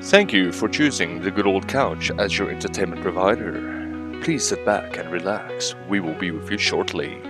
Thank you for choosing the good old couch as your entertainment provider. Please sit back and relax. We will be with you shortly.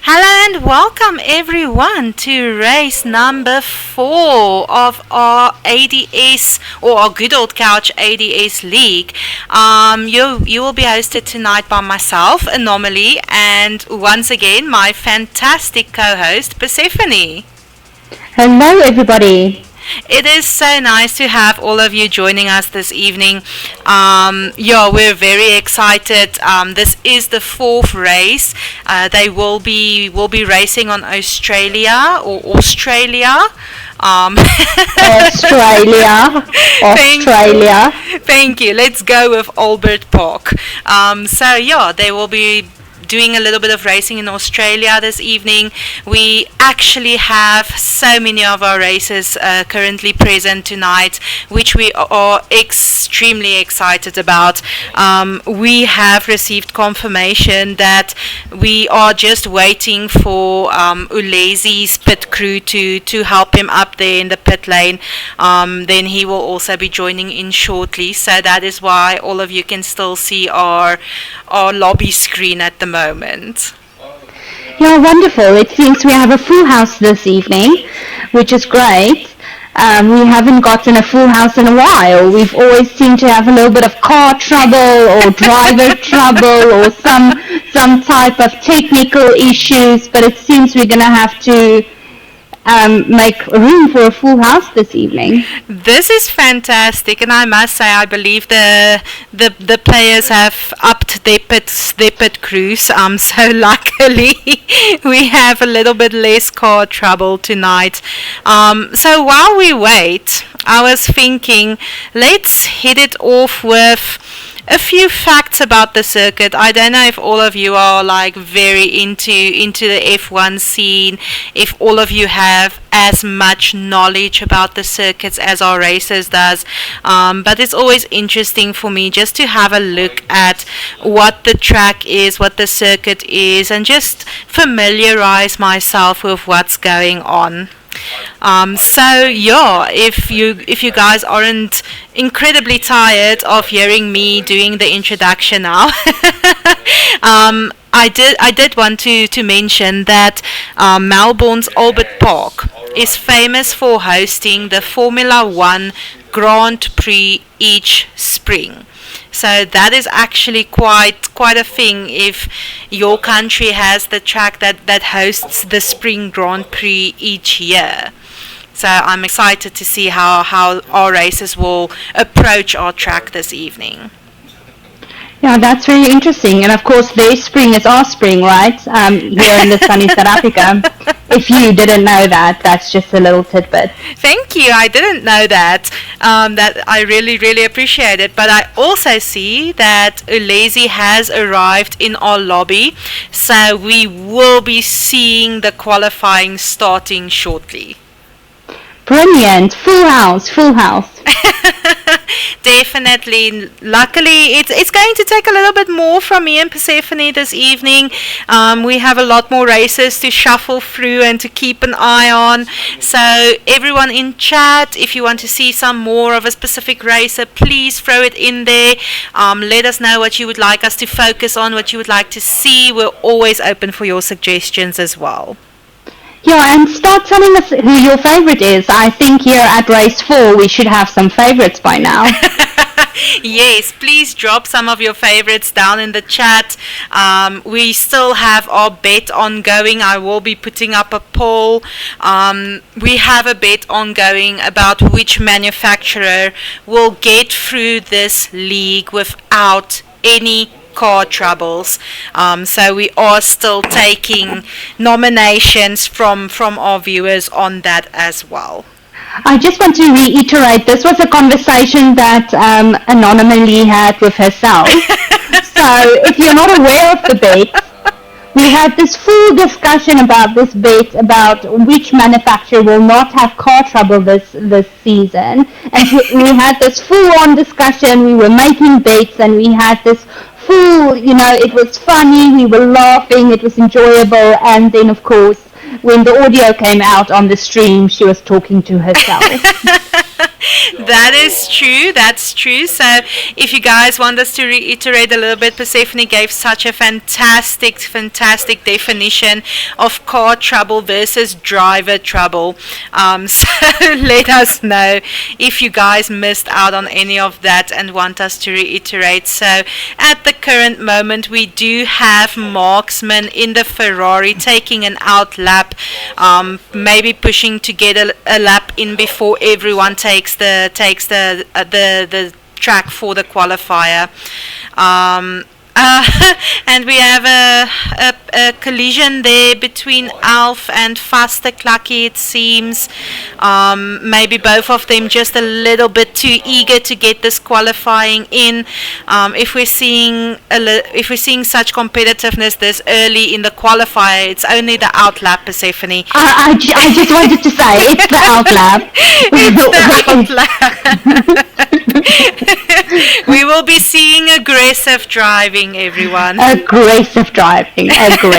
Hello and welcome everyone to race number 4 of our ADS or our good old couch ADS league. You will be hosted tonight by myself, Anomaly, and once again my fantastic co-host Persephone. Hello, everybody. It is so nice to have all of you joining us this evening. We're very excited. This is the 4th race. They will be racing on Australia or Australia. Australia. Thank you. Let's go with Albert Park. They will be doing a little bit of racing in Australia this evening. We actually have so many of our races currently present tonight, which we are extremely excited about. We have received confirmation that we are just waiting for Ulezi's pit crew to help him up there in the pit lane. Then he will also be joining in shortly, so that is why all of you can still see our lobby screen at the moment. Yeah, wonderful. It seems we have a full house this evening, which is great. We haven't gotten a full house in a while. We've always seemed to have a little bit of car trouble or driver trouble or some type of technical issues, but it seems we're going to have to make room for a full house this evening. This is fantastic, and I must say I believe the players have upped their pit crews. So luckily we have a little bit less car trouble tonight. So while we wait, I was thinking, let's hit it off with a few facts about the circuit. I don't know if all of you are like very into the F1 scene, if all of you have as much knowledge about the circuits as our racers does, but it's always interesting for me just to have a look at what the track is, what the circuit is, and just familiarize myself with what's going on. If you guys aren't incredibly tired of hearing me doing the introduction now, I did want to mention that Melbourne's Albert Park is famous for hosting the Formula One Grand Prix each spring. So that is actually quite a thing if your country has the track that hosts the Spring Grand Prix each year. So I'm excited to see how our racers will approach our track this evening. Yeah, that's very interesting. And of course, their spring is our spring, right? Here in the sunny South Africa. If you didn't know that, that's just a little tidbit. Thank you. I didn't know that. That I really, really appreciate it. But I also see that Ulezi has arrived in our lobby, so we will be seeing the qualifying starting shortly. Brilliant. Full house. Definitely. Luckily, it's going to take a little bit more from me and Persephone this evening. We have a lot more races to shuffle through and to keep an eye on. So everyone in chat, if you want to see some more of a specific racer, please throw it in there. Let us know what you would like us to focus on, what you would like to see. We're always open for your suggestions as well. Yeah, and start telling us who your favorite is. I think here at race 4 we should have some favorites by now. Yes, please drop some of your favorites down in the chat. We still have our bet ongoing. I will be putting up a poll. We have a bet ongoing about which manufacturer will get through this league without any car troubles. So we are still taking nominations from our viewers on that as well. I just want to reiterate, this was a conversation that Anomaly had with herself. So if you're not aware of the bet, we had this full discussion about this bet, about which manufacturer will not have car trouble this season. And we had this full-on discussion. We were making bets, and we had this full, it was funny, we were laughing, it was enjoyable, and then, of course, when the audio came out on the stream, she was talking to herself. That is true. That's true. So, if you guys want us to reiterate a little bit, Persephone gave such a fantastic definition of car trouble versus driver trouble. So, let us know if you guys missed out on any of that and want us to reiterate. So, at the current moment, we do have Marksman in the Ferrari taking an out lap, maybe pushing to get a lap in before everyone takes the track for the qualifier. And we have a collision there between Alf and Faster Clucky, it seems. Maybe both of them just a little bit too eager to get this qualifying in. If we're seeing such competitiveness this early in the qualifier, it's only the outlap, Persephone. I just wanted to say it's the outlap. It's the outlap. We will be seeing aggressive driving, everyone. Aggressive driving. So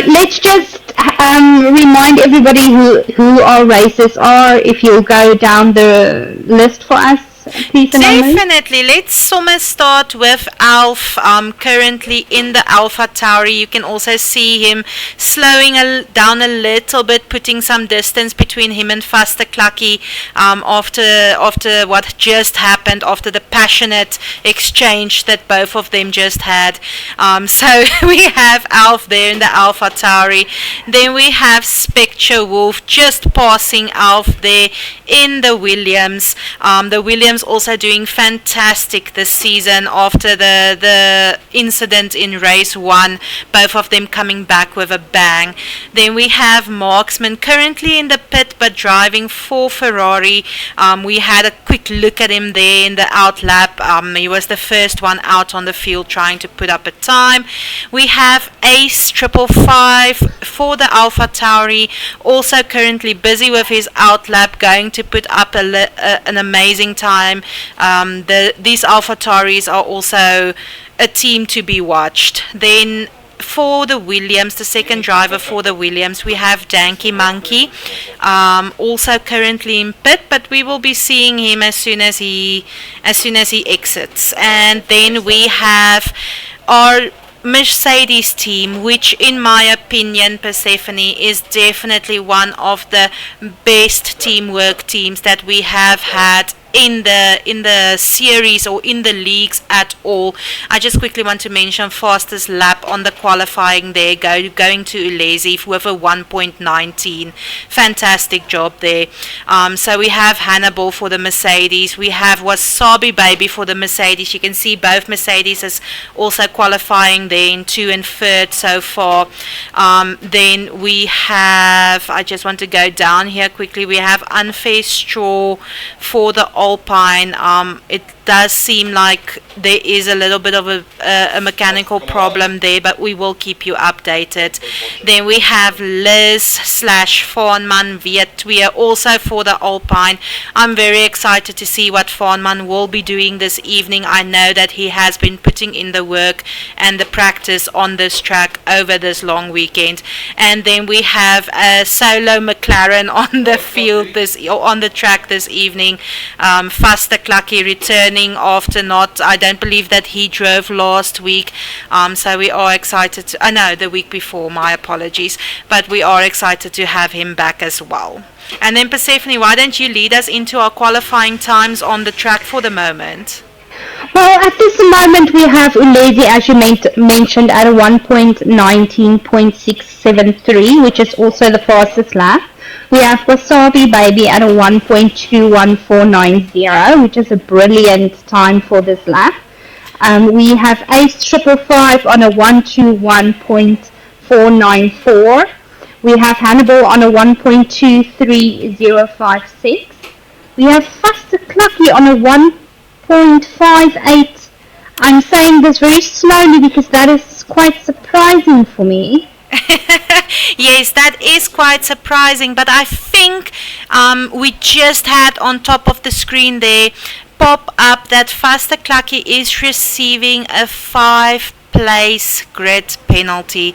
let's just remind everybody who our races are. If you'll go down the list for us, please. Definitely. Let's start with Alf. Currently in the Alpha Tauri, you can also see him slowing down a little bit, putting some distance between him and Faster Clucky after what just happened, after the passionate exchange that both of them just had. So we have Alf there in the Alpha Tauri. Then we have Spectre Wolf just passing Alf there in the Williams. The Williams also doing fantastic this season after the incident in race 1, both of them coming back with a bang. Then we have Marksman currently in the pit but driving for Ferrari. We had a quick look at him there in the out lap. He was the first one out on the field trying to put up a time. We have Ace 555 for the Alpha Tauri, also currently busy with his out lap, going to put up an amazing time. These Alpha Tauris are also a team to be watched. Then for the Williams, the second driver for the Williams, we have Danky Monkey, also currently in pit, but we will be seeing him as soon as he exits. And then we have our Mercedes team, which in my opinion, Persephone, is definitely one of the best teamwork teams that we have had in the series or in the leagues at all. I just quickly want to mention fastest lap on the qualifying there, going to Ulezi with a 1.19. Fantastic job there. So we have Hannibal for the Mercedes. We have Wasabi Baby for the Mercedes. You can see both Mercedes is also qualifying there in 2 and 3rd so far. Then we have, I just want to go down here quickly, we have Unfair Straw for the Alpine. It does seem like there is a little bit of a mechanical problem there, but we will keep you updated. Then we have Liz / Farnman Vietweer also for the Alpine. I'm very excited to see what Farnman will be doing this evening. I know that he has been putting in the work and the practice on this track over this long weekend. And then we have a solo McLaren on the field on the track this evening. Faster Clucky returning after not, I don't believe that he drove last week, so we are excited to, no, the week before, my apologies, but we are excited to have him back as well. And then Persephone, why don't you lead us into our qualifying times on the track for the moment? Well, at this moment we have Ulezi, as you mentioned, at a 1.19.673, which is also the fastest lap. We have Wasabi Baby at a 1.21490, which is a brilliant time for this lap. We have Ace 555 on a 121.494. We have Hannibal on a 1.23056. We have Faster Clucky on a 1.58. I'm saying this very slowly because that is quite surprising for me. Yes, that is quite surprising, but I think we just had on top of the screen there pop up that Faster Clucky is receiving a 5-place grid penalty.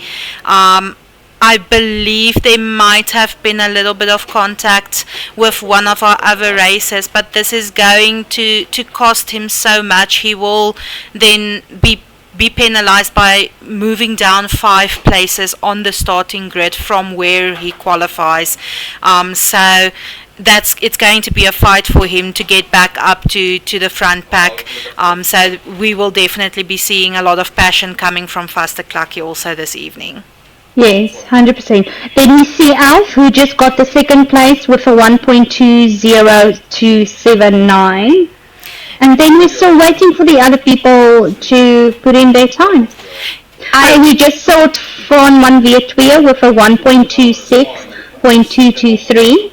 I believe there might have been a little bit of contact with one of our other races, but this is going to cost him so much. He will then be penalized by moving down 5 places on the starting grid from where he qualifies. So it's going to be a fight for him to get back up to the front pack. So we will definitely be seeing a lot of passion coming from Faster Clucky also this evening. Yes, 100%. Then we see Alf, who just got the second place with a 1.20279. And then we're still waiting for the other people to put in their time. We just saw Fawn 1 via Twier with a 1.26.223.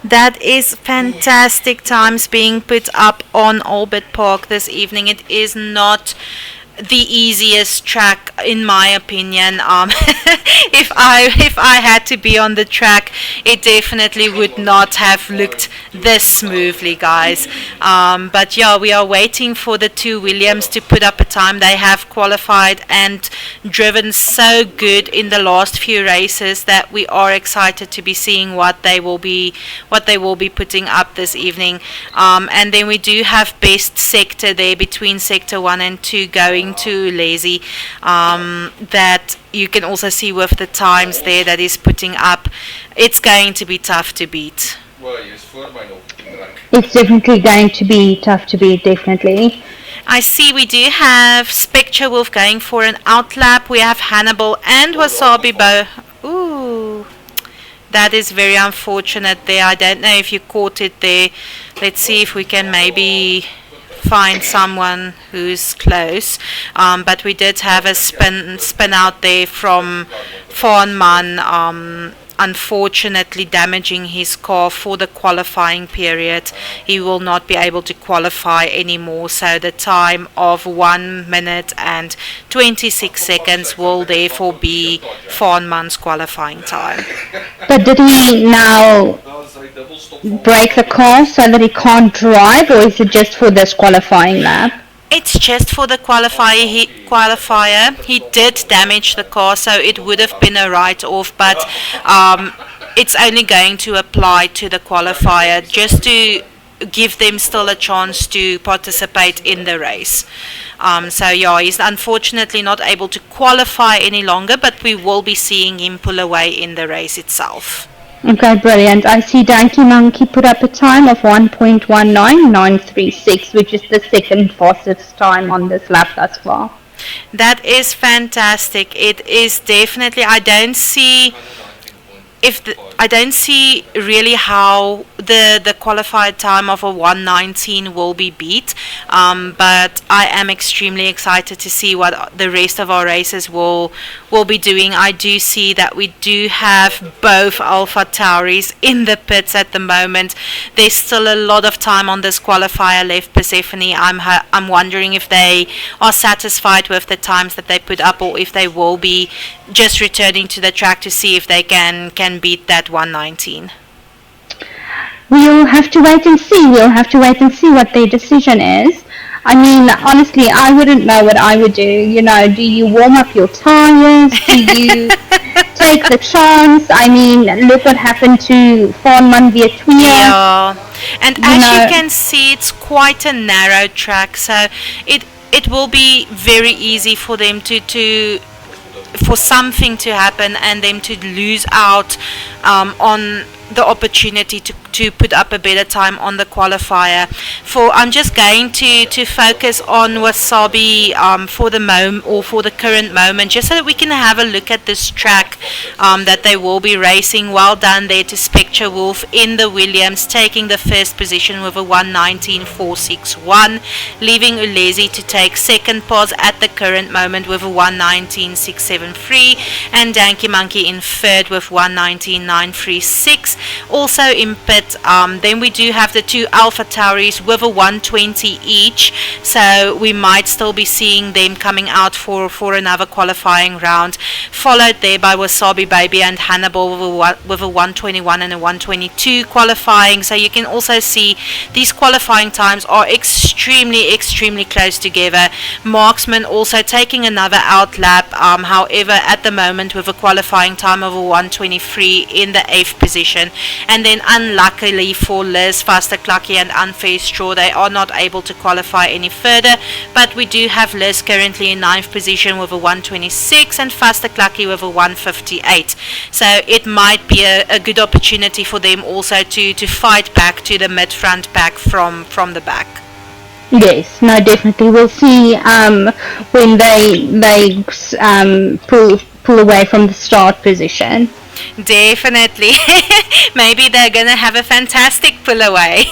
That is fantastic times being put up on Albert Park this evening. It is not the easiest track in my opinion. If I had to be on the track, it definitely would not have looked this smoothly, guys. But yeah, we are waiting for the two Williams to put up a time. They have qualified and driven so good in the last few races that we are excited to be seeing what they will be putting up this evening. And then we do have best sector there between sector 1 and 2 going to Lazy, that you can also see with the times there that is putting up. It's going to be tough to beat. It's definitely going to be tough to beat, definitely. I see we do have Spectre Wolf going for an outlap. We have Hannibal and Wasabi Bow. Ooh, that is very unfortunate there. I don't know if you caught it there. Let's see if we can maybe find someone who's close. But we did have a spin out there from Fawnman, unfortunately damaging his car for the qualifying period. He will not be able to qualify anymore, so the time of 1 minute and 26 seconds will therefore be Fawnman's qualifying time. But did he now break the car so that he can't drive, or is it just for this qualifying lap? It's just for the qualifier. He did damage the car, so it would have been a write-off, but it's only going to apply to the qualifier just to give them still a chance to participate in the race. So yeah, he's unfortunately not able to qualify any longer, but we will be seeing him pull away in the race itself. Okay, brilliant. I see Danky Monkey put up a time of 1.19936, which is the second fastest time on this lap thus far. That is fantastic. It is definitely. I don't see really how the qualified time of a 1:19 will be beat, but I am extremely excited to see what the rest of our races will be doing. I do see that we do have both Alpha Tauris in the pits at the moment. There's still a lot of time on this qualifier left, Persephone. I'm wondering if they are satisfied with the times that they put up, or if they will be just returning to the track to see if they can beat that 1:19. We'll have to wait and see. We'll have to wait and see what their decision is. I mean, honestly, I wouldn't know what I would do. You know, do you warm up your tires? Do you take the chance? I mean, look what happened to Fawnman via Twier. Yeah, and you can see, it's quite a narrow track, so it will be very easy for them for something to happen and them to lose out on the opportunity to put up a better time on the qualifier. I'm just going to focus on Wasabi for the current moment, just so that we can have a look at this track that they will be racing. Well done there to Spectre Wolf in the Williams, taking the first position with a 1:19.461, leaving Ulezi to take second pause at the current moment with a 1:19.673, and Danky Monkey in third with 1:19.936. Also in pit pit. Then we do have the two Alpha Tauris with a 120 each, so we might still be seeing them coming out for another qualifying round, followed there by Wasabi Baby and Hannibal with a 121 and a 122 qualifying. So you can also see these qualifying times are extremely close together. Marksman also taking another out lap, however at the moment with a qualifying time of a 123 in the 8th position. And then unluckily for Liz, Faster Clucky and Unfair Straw, they are not able to qualify any further, but we do have Liz currently in 9th position with a 126 and Faster Clucky with a 158. So it might be a good opportunity for them also to fight back to the mid-front pack from the back. Yes, no, definitely. We'll see when they pull away from the start position. Definitely. Maybe they're gonna have a fantastic pull away.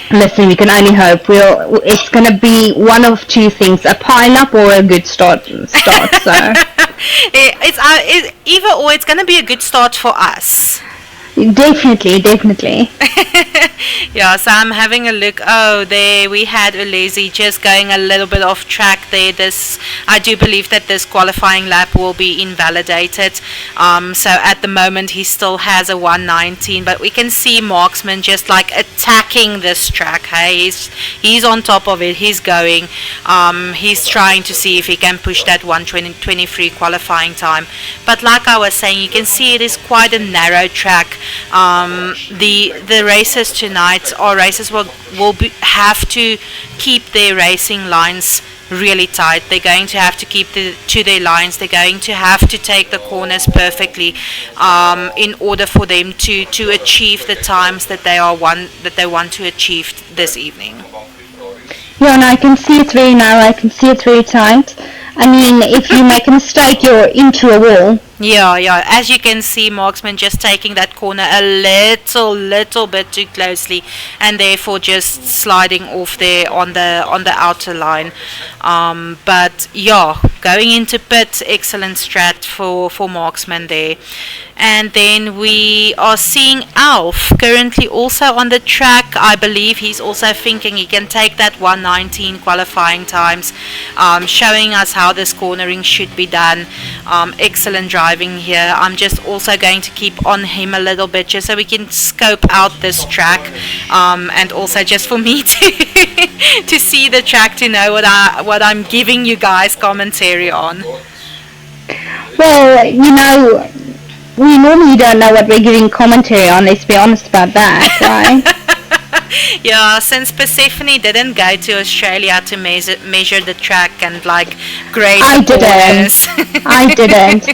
Listen, we can only hope. It's going to be one of two things: a pile up or a good start. So it's either or. It's going to be a good start for us. Definitely. Yeah, so I'm having a look. Oh, there we had Ulezi just going a little bit off track there. I do believe that this qualifying lap will be invalidated. So at the moment he still has a 119, but we can see Marksman just like attacking this track. Hey, he's on top of it. He's going. He's trying to see if he can push that 123 qualifying time. But like I was saying, you can see it is quite a narrow track. The races tonight, or races will have to keep their racing lines really tight. They're going to have to keep to their lines. They're going to have to take the corners perfectly in order for them to achieve the times that they want to achieve this evening. Yeah, and I can see it's very narrow. I can see it's very tight. I mean, if you make a mistake, you're into a wall. Yeah. As you can see, Marksman just taking that corner a little bit too closely, and therefore just sliding off there on the outer line. But yeah, going into pit, excellent strat for Marksman there. And then we are seeing Alf currently also on the track. I believe he's also thinking he can take that 119 qualifying times, showing us how this cornering should be done. Excellent driving here. I'm just also going to keep on him a little bit just so we can scope out this track, and also just for me to see the track, to know what I'm giving you guys commentary on. Well, we normally don't know what we're giving commentary on, let's be honest about that, right? Yeah, since Persephone didn't go to Australia to measure the track and grade the corners. I didn't.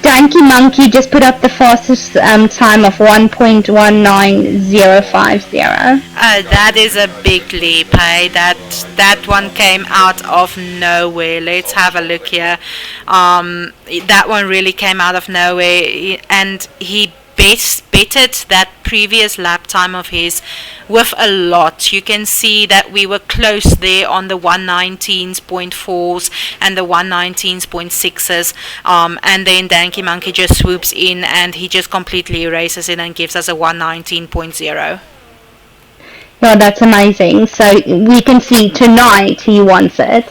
Danky Monkey just put up the fastest time of 1.19050. That is a big leap, hey? That one came out of nowhere. Let's have a look here. That one really came out of nowhere, and he betted that previous lap time of his with a lot. You can see that we were close there on the 119.4s and the 119.6s, and then Danky Monkey just swoops in and he just completely erases it and gives us a 119.0. Oh, that's amazing. So we can see tonight he wants it.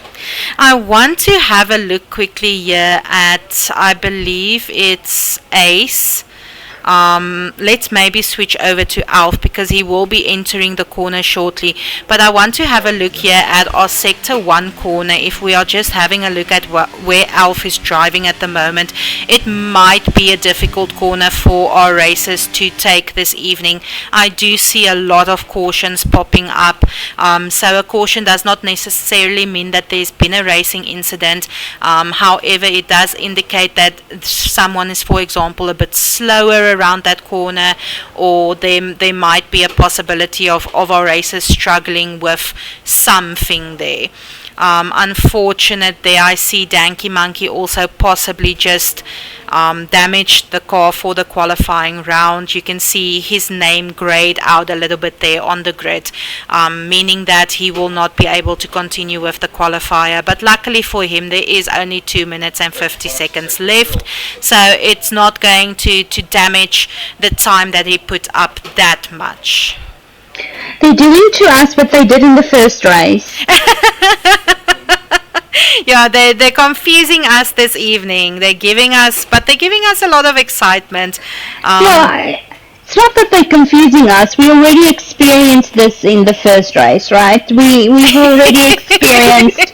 I want to have a look quickly here at, I believe it's Ace. Let's maybe switch over to Alf because he will be entering the corner shortly. But I want to have a look here at our Sector 1 corner. If we are just having a look at where Alf is driving at the moment, it might be a difficult corner for our racers to take this evening. I do see a lot of cautions popping up. So a caution does not necessarily mean that there's been a racing incident. However, it does indicate that someone is, for example, a bit slower around that corner, or there might be a possibility of our racers struggling with something there. Unfortunate there. I see Danky Monkey also possibly just damaged the car for the qualifying round. You can see his name grayed out a little bit there on the grid, meaning that he will not be able to continue with the qualifier. But luckily for him, there is only 2 minutes and 50 seconds left, so it's not going to damage the time that he put up that much. They're doing to us what they did in the first race. Yeah, they're confusing us this evening. They're giving us a lot of excitement. Yeah, it's not that they're confusing us. We already experienced this in the first race, right? We've already experienced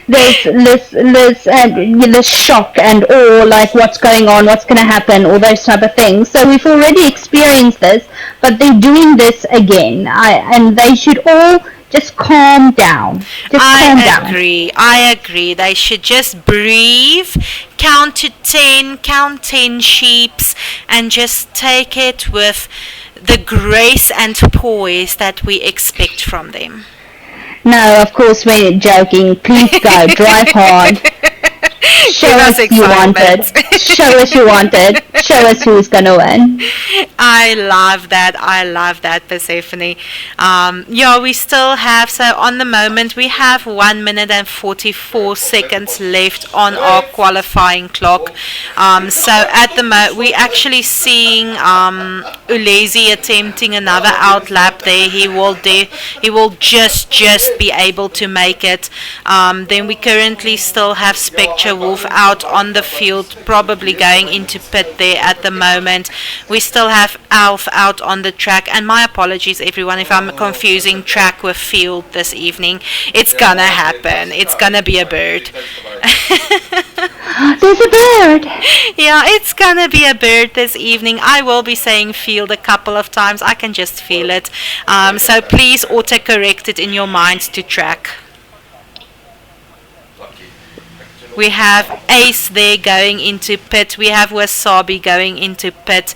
this shock and awe, like what's going on, what's going to happen, all those type of things. So we've already experienced this, but they're doing this again. And they should all just calm down. I agree. They should just breathe, count to 10, count 10 sheeps, and just take it with the grace and poise that we expect from them. No, of course we're joking. Please go, drive hard. Show us you want it. Show us you want it. Show us who's going to win. I love that, Persephone. Yeah, we still have, so on the moment, we have 1 minute and 44 seconds left on our qualifying clock. So at the moment, we're actually seeing Ulezi attempting another outlap there. He will just be able to make it. Then we currently still have Spectre Wolf out on the field, probably going into pit there at the moment. We still have Alf out on the track, and my apologies everyone if I'm confusing track with field this evening. It's gonna happen. It's gonna be a bird. There's a bird. Yeah, it's gonna be a bird this evening. I will be saying field a couple of times. I can just feel it. So please autocorrect it in your mind to track. We have Ace there going into pit. We have Wasabi going into pit.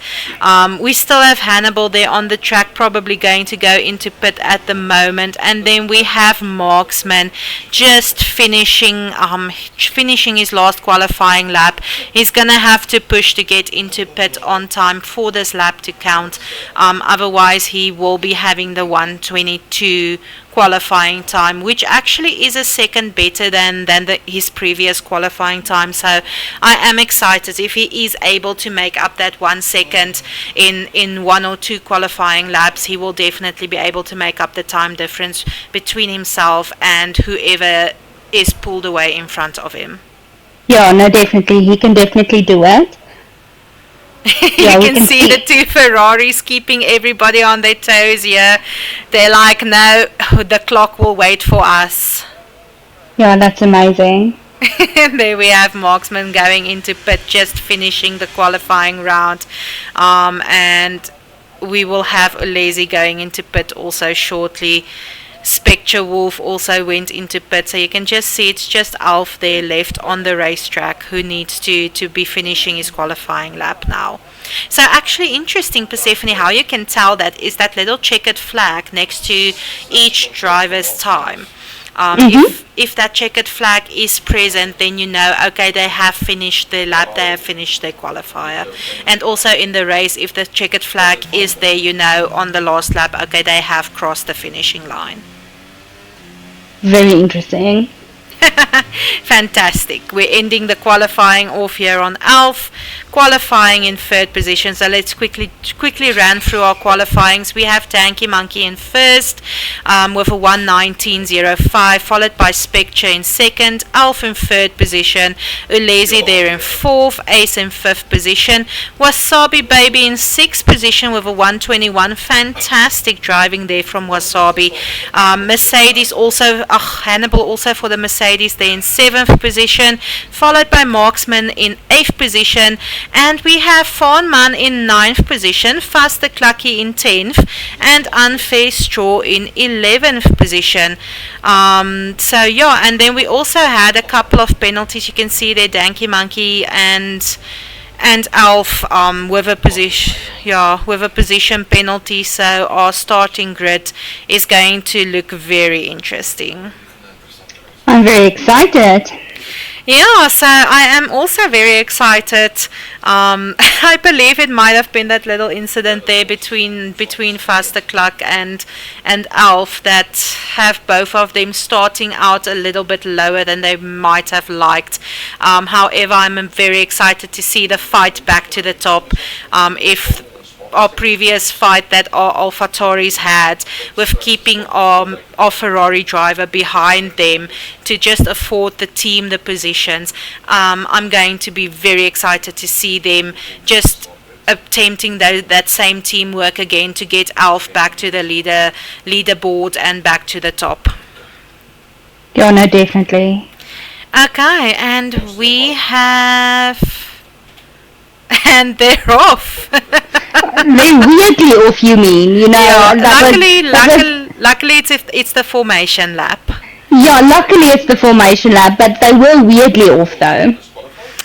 We still have Hannibal there on the track, probably going to go into pit at the moment. And then we have Marksman just finishing his last qualifying lap. He's going to have to push to get into pit on time for this lap to count. Otherwise, he will be having the 1:22 qualifying time, which actually is a second better than his previous qualifying time. So I am excited if he is able to make up that 1 second in 1 or 2 qualifying laps. He will definitely be able to make up the time difference between himself and whoever is pulled away in front of him. Yeah, no, definitely. He can definitely do it. You can see the 2 Ferraris keeping everybody on their toes here. They're like, no, the clock will wait for us. Yeah, that's amazing. There we have Marksman going into pit, just finishing the qualifying round. And we will have Ulezi going into pit also shortly. Spectre Wolf also went into pit, so you can just see it's just Alf there left on the racetrack who needs to be finishing his qualifying lap now. So actually interesting, Persephone, how you can tell that is that little checkered flag next to each driver's time. If that checkered flag is present, then you know, okay, they have finished their lap, they have finished their qualifier. And also in the race, if the checkered flag is there, you know, on the last lap, okay, they have crossed the finishing line. Very interesting. Fantastic. We're ending the qualifying off here on Alf, qualifying in 3rd position. So let's quickly run through our qualifyings. We have Danky Monkey in 1st with a 1:19.05, followed by Spectre in 2nd, Alf in 3rd position, Ulezi there in 4th, Ace in 5th position, Wasabi Baby in 6th position with a 1:21. Fantastic driving there from Wasabi. Mercedes also, Hannibal also for the Mercedes there in 7th position, followed by Marksman in 8th position, and we have Fawnman in 9th position, Faster Clucky in 10th, and Unfair Straw in 11th position. So yeah, and then we also had a couple of penalties. You can see there Danky Monkey and Alf with a position penalty. So our starting grid is going to look very interesting. I'm very excited. Yeah, so I am also very excited. I believe it might have been that little incident there between Cluck and Alf that have both of them starting out a little bit lower than they might have liked. However, I'm very excited to see the fight back to the top. If our previous fight that our AlphaTauris had with keeping our Ferrari driver behind them to just afford the team the positions. I'm going to be very excited to see them just attempting that same teamwork again to get Alf back to the leaderboard and back to the top. Yeah, no, definitely. Okay, and we have... And they're off. They're weirdly off, you mean? You know, yeah, luckily it's the formation lap. Yeah, luckily it's the formation lap, but they were weirdly off though.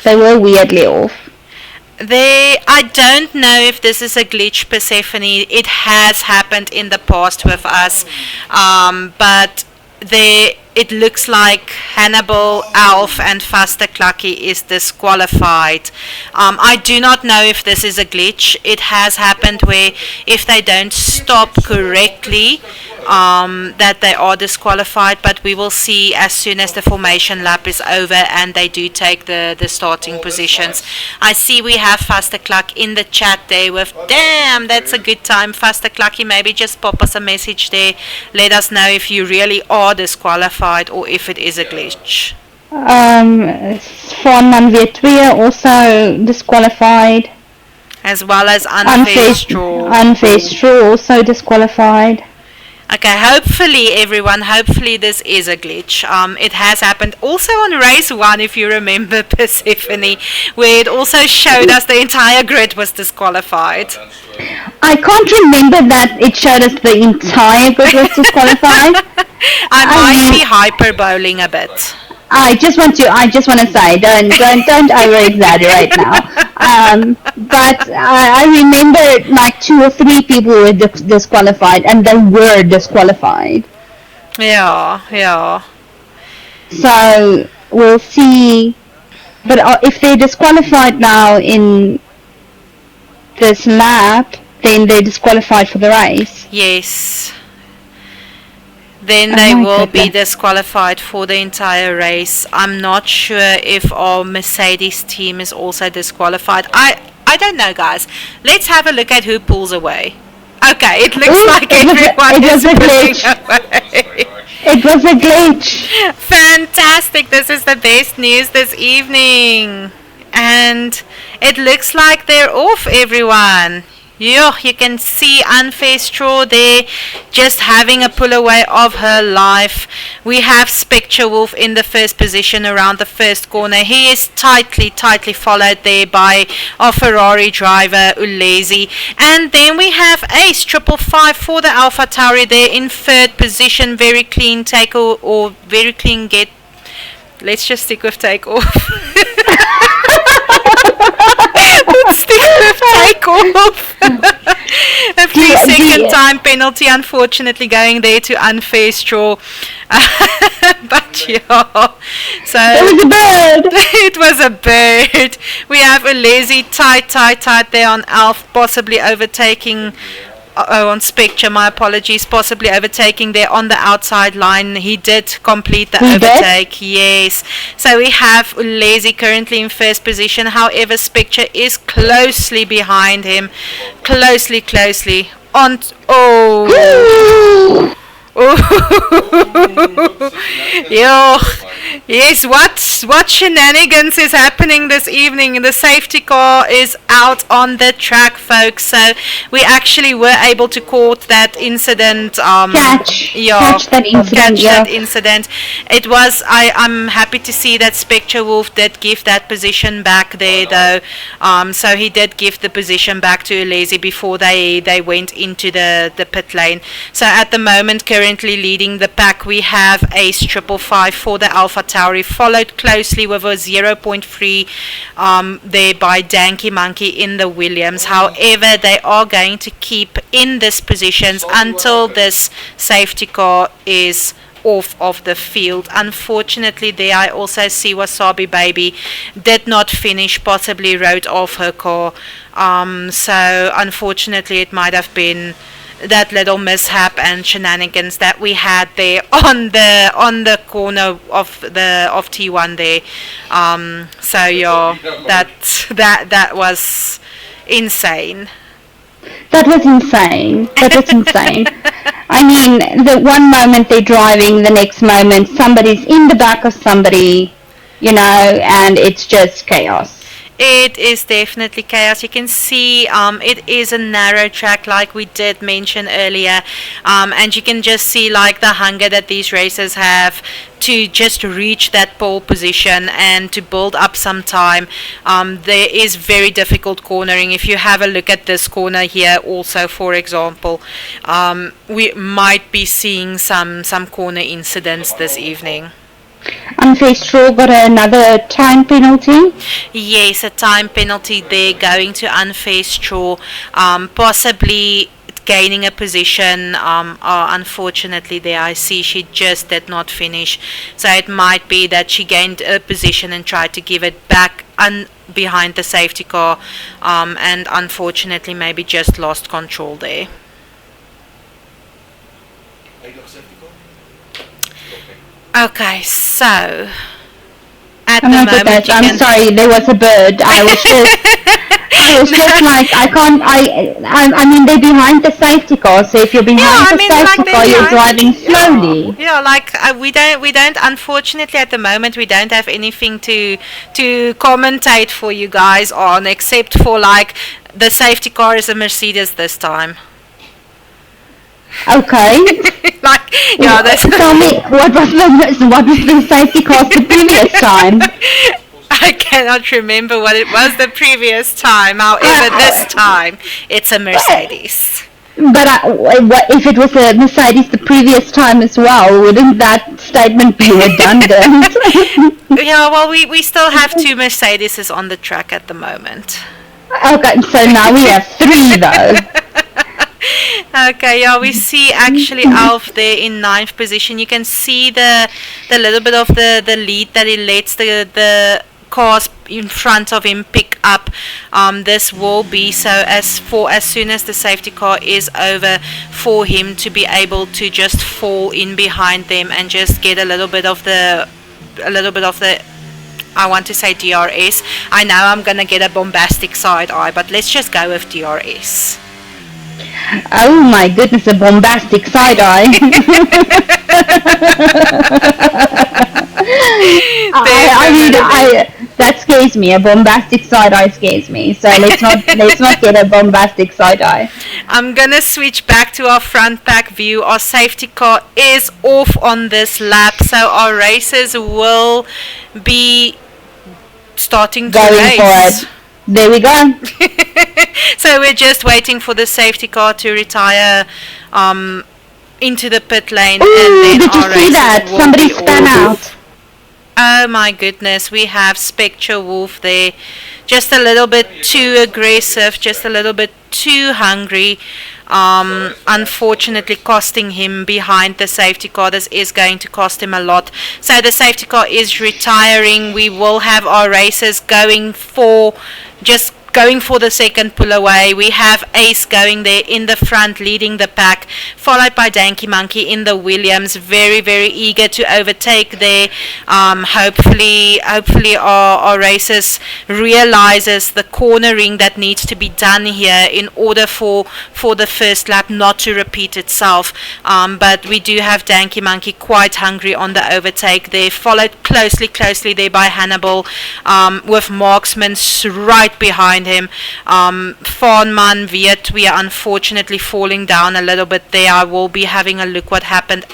They were weirdly off. I don't know if this is a glitch, Persephone. It has happened in the past with us, but it looks like Hannibal, Alf, and Faster Clucky is disqualified. I do not know if this is a glitch. It has happened where if they don't stop correctly, that they are disqualified, but we will see as soon as the formation lap is over and they do take the starting positions. I see we have Faster Cluck in the chat there with, damn, that's a good time. Faster Clucky, maybe just pop us a message there. Let us know if you really are disqualified or if it is a glitch. Swan Manvietria also disqualified. As well as Unfair Straw. Unfair Straw also disqualified. Okay, hopefully this is a glitch. It has happened also on race 1, if you remember, Persephone, where it also showed us the entire grid was disqualified. I can't remember that it showed us the entire grid was disqualified. I might be hyperboling a bit. I just want to say, don't over exaggerate now. But I remember like 2 or 3 people were disqualified, and they were disqualified. Yeah. So we'll see. But if they're disqualified now in this lap, then they're disqualified for the race. Yes. Then they will be disqualified for the entire race. I'm not sure if our Mercedes team is also disqualified. I don't know, guys. Let's have a look at who pulls away. Okay, it looks like everyone is pulling away. It was a glitch. Fantastic. This is the best news this evening. And it looks like they're off, everyone. Yeah, you can see Unfair Straw there just having a pull away of her life. We have Spectre Wolf in the first position around the first corner. He is tightly followed there by our Ferrari driver Ulezi. And then we have Ace 555 for the AlphaTauri there in third position. Very clean take or very clean get. Let's just stick with take off. Stick with take off. A 3-second time penalty, unfortunately, going there to Unfair Straw. But yeah, so it was a bird. It was a bird. We have a lazy tight there on Alf, possibly overtaking. On Spectre, my apologies, possibly overtaking there on the outside line. He did complete the overtake, yes. So we have Ulezi currently in first position. However, Spectre is closely behind him. Closely. On, oh. Yo, yes, what shenanigans is happening this evening? The safety car is out on the track, folks. So we actually were able to caught that incident. Catch that incident. It was. I'm happy to see that Spectre Wolf did give that position back there, though. So he did give the position back to Ulezi before they went into the pit lane. So at the moment, currently leading the pack, we have Ace 555 for the AlphaTauri, followed closely with a 0.3 there by Danky Monkey in the Williams. However, they are going to keep in this positions until this safety car is off of the field. Unfortunately, there I also see Wasabi Baby did not finish, possibly rode off her car. So unfortunately, it might have been that little mishap and shenanigans that we had there on the corner of T1 there. So yeah, that was insane. That was insane. That was insane. I mean, the one moment they're driving, the next moment somebody's in the back of somebody, and it's just chaos. It is definitely chaos. You can see it is a narrow track like we did mention earlier, and you can just see like the hunger that these racers have to just reach that pole position and to build up some time. There is very difficult cornering. If you have a look at this corner here also, for example, we might be seeing some corner incidents this evening. Unfair Straw got another time penalty? Yes, a time penalty there going to Unfair Straw, possibly gaining a position. Unfortunately there I see she just did not finish, so it might be that she gained a position and tried to give it back behind the safety car, and unfortunately maybe just lost control there. Okay, so at the moment, I'm sorry, there was a bird. I was just like, I can't. I mean, they're behind the safety car. So if you're behind the safety car, you're driving slowly. Yeah, like we don't. Unfortunately, at the moment, we don't have anything to commentate for you guys on, except for like the safety car is a Mercedes this time. Okay. Like, yeah, tell me what was the safety car the previous time? I cannot remember what it was the previous time. However, this time it's a Mercedes. But what if it was a Mercedes the previous time as well? Wouldn't that statement be redundant? Yeah, well, we still have 2 Mercedeses on the track at the moment. Okay, so now we have 3 though. Okay, yeah, we see actually Alf there in 9th position. You can see the little bit of the lead that he lets the cars in front of him pick up. This will be so as soon as the safety car is over, for him to be able to just fall in behind them and just get a little bit of the I want to say DRS. I know I'm gonna get a bombastic side eye, but let's just go with DRS. Oh my goodness, a bombastic side eye. That scares me. A bombastic side eye scares me. So let's not get a bombastic side eye. I'm gonna switch back to our front pack view. Our safety car is off on this lap, so our racers will be starting to race. For it. There we go. So we're just waiting for the safety car to retire into the pit lane. Ooh, and then did you see that? Somebody span out. Oh my goodness, we have Spectre Wolf there. Just a little bit too aggressive, just a little bit too hungry. Unfortunately costing him behind the safety car. This is going to cost him a lot. So the safety car is retiring. We will have our racers going for the second pull away. We have Ace going there in the front leading the pack, followed by Danky Monkey in the Williams, very very eager to overtake there. Hopefully our racers realizes the cornering that needs to be done here in order for the first lap not to repeat itself. But we do have Danky Monkey quite hungry on the overtake there, followed closely there by Hannibal, with Marksman right behind him. Fawnman Viet, we are unfortunately falling down a little bit there. I will be having a look what happened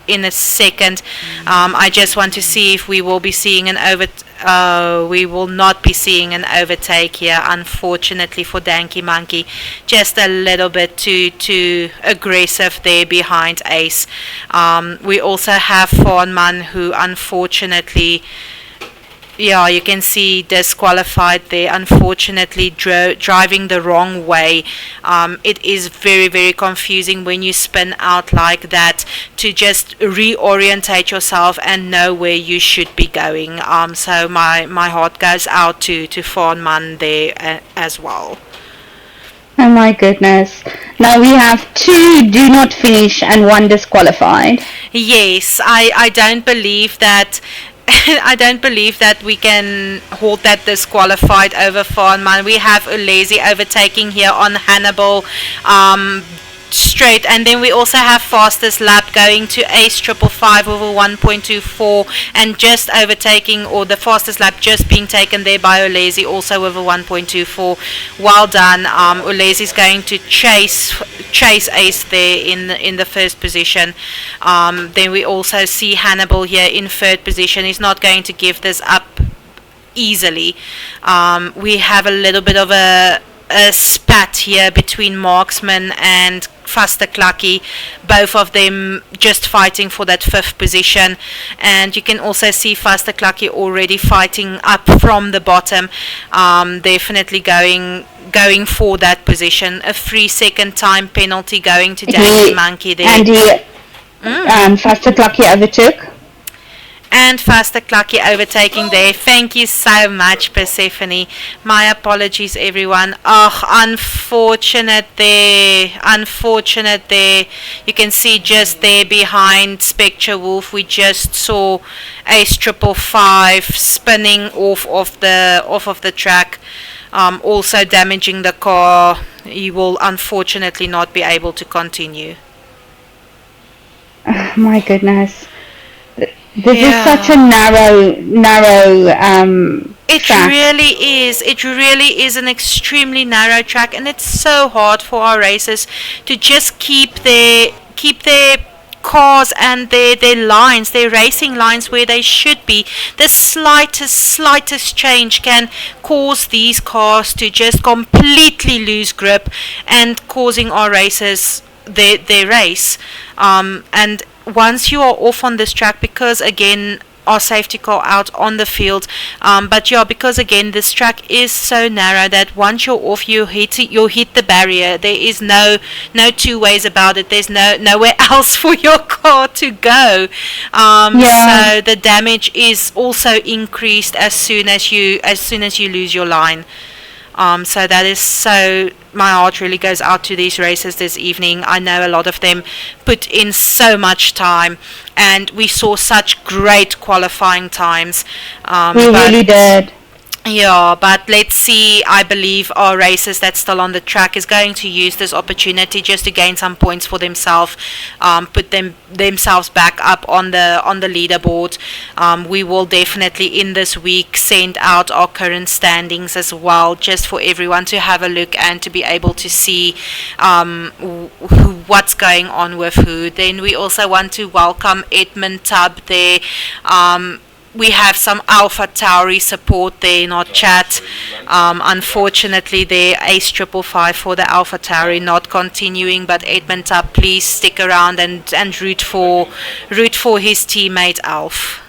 in a second. I just want to see if we will be seeing we will not be seeing an overtake here, unfortunately for Danky Monkey. Just a little bit too aggressive there behind Ace. We also have Fawnman, who unfortunately Yeah, you can see disqualified there. Unfortunately, driving the wrong way. It is very, very confusing when you spin out like that to just reorientate yourself and know where you should be going. So my heart goes out to Fawnman there as well. Oh my goodness. Now we have 2 do not finish and 1 disqualified. Yes, I don't believe that. I don't believe that we can hold that disqualified over Fawnman. We have Ulezi overtaking here on Hannibal. Straight, and then we also have fastest lap going to Ace 555 over 1.24 and just overtaking, or the fastest lap just being taken there by Ulezi, also over 1.24. Well done. Ulezi's going to chase Ace there in the first position. Then we also see Hannibal here in third position. He's not going to give this up easily. We have a little bit of a spat here between Marksman and Faster Clucky, both of them just fighting for that 5th position, and you can also see Faster Clucky already fighting up from the bottom, definitely going for that position. A 3-second time penalty going to Danny Monkey there. And he Faster Clucky overtook. And Faster Clucky overtaking there. Thank you so much, Persephone. My apologies, everyone. Oh, unfortunate there. Unfortunate there. You can see just there behind Spectre Wolf, we just saw Ace 555 spinning off of the track, also damaging the car. He will unfortunately not be able to continue. Oh, my goodness. This is such a narrow it track. It really is an extremely narrow track, and it's so hard for our racers to just keep their cars and their lines, their racing lines where they should be. The slightest change can cause these cars to just completely lose grip and causing our racers their race. And once you are off on this track, because again our safety car out on the field, because again this track is so narrow that once you're off, you'll hit the barrier. There is no 2 ways about it. There's nowhere else for your car to go. So the damage is also increased as soon as you lose your line. So that is so. My heart really goes out to these racers this evening. I know a lot of them put in so much time, and we saw such great qualifying times. We really did. Yeah, but let's see. I believe our racers that's still on the track is going to use this opportunity just to gain some points for themselves, put themselves back up on the leaderboard. We will definitely in this week send out our current standings as well, just for everyone to have a look and to be able to see what's going on with who. Then we also want to welcome Edmund Tubb there. We have some Alpha Tauri support there in our chat. Unfortunately, there Ace 555 for the Alpha Tauri not continuing, but Edmund Tubb, please stick around and root for his teammate Alf.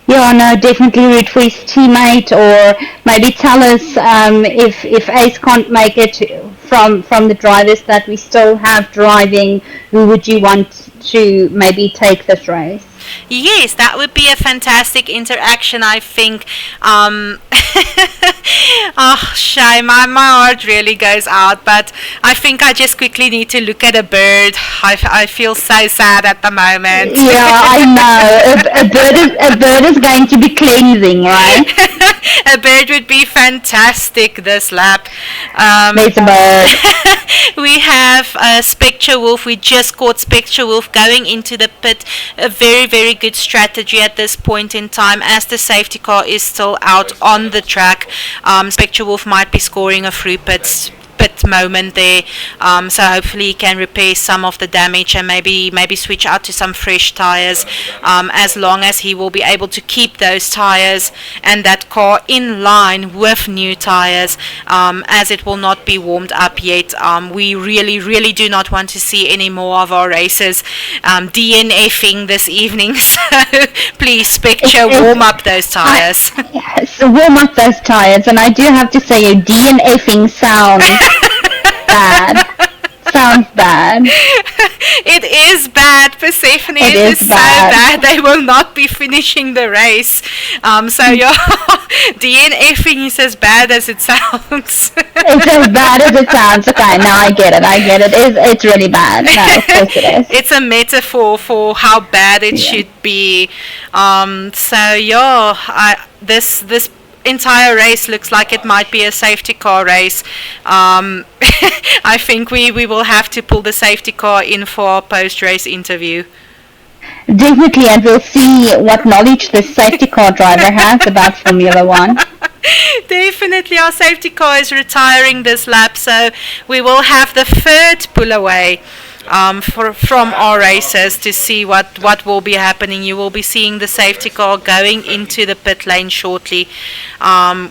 Yeah, no, definitely root for his teammate, or maybe tell us if Ace can't make it from the drivers that we still have driving, who would you want to maybe take this race? Yes, that would be a fantastic interaction, I think. Oh, Shay, my heart really goes out, but I think I just quickly need to look at a bird. I feel so sad at the moment. Yeah, I know. A bird is going to be cleansing, right? A bird would be fantastic this lap. There's a bird. We have Spectre Wolf. We just caught Spectre Wolf going into the pit. A very, very good strategy at this point in time, as the safety car is still out on the track. Spectre Wolf might be scoring a free pit moment there. So hopefully he can repair some of the damage and maybe switch out to some fresh tires, as long as he will be able to keep those tires and that car in line with new tires, as it will not be warmed up yet. We really do not want to see any more of our racers DNFing this evening. So please, Spectre, warm up those tires. Yes, warm up those tires. And I do have to say, your DNFing sounds bad. Sounds bad. It is bad, Persephone. It is so bad. They will not be finishing the race. So your DNFing is as bad as it sounds. It's as bad as it sounds. Okay, now I get it. It's really bad. No, of course it is. It's a metaphor for how bad it should be. This entire race looks like it might be a safety car race. I think we will have to pull the safety car in for our post-race interview. Definitely, and we'll see what knowledge this safety car driver has about Formula One. Definitely, our safety car is retiring this lap, so we will have the third pull away from our racers to see what will be happening. You will be seeing the safety car going into the pit lane shortly.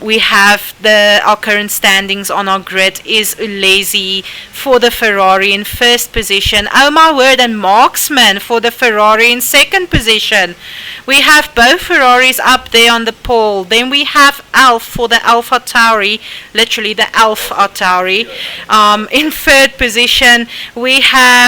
We have our current standings on our grid is Ulesi for the Ferrari in first position. Oh my word, and Marksman for the Ferrari in second position. We have both Ferraris up there on the pole. Then we have Alf for the Alpha Tauri, literally the Alpha Tauri. In third position, we have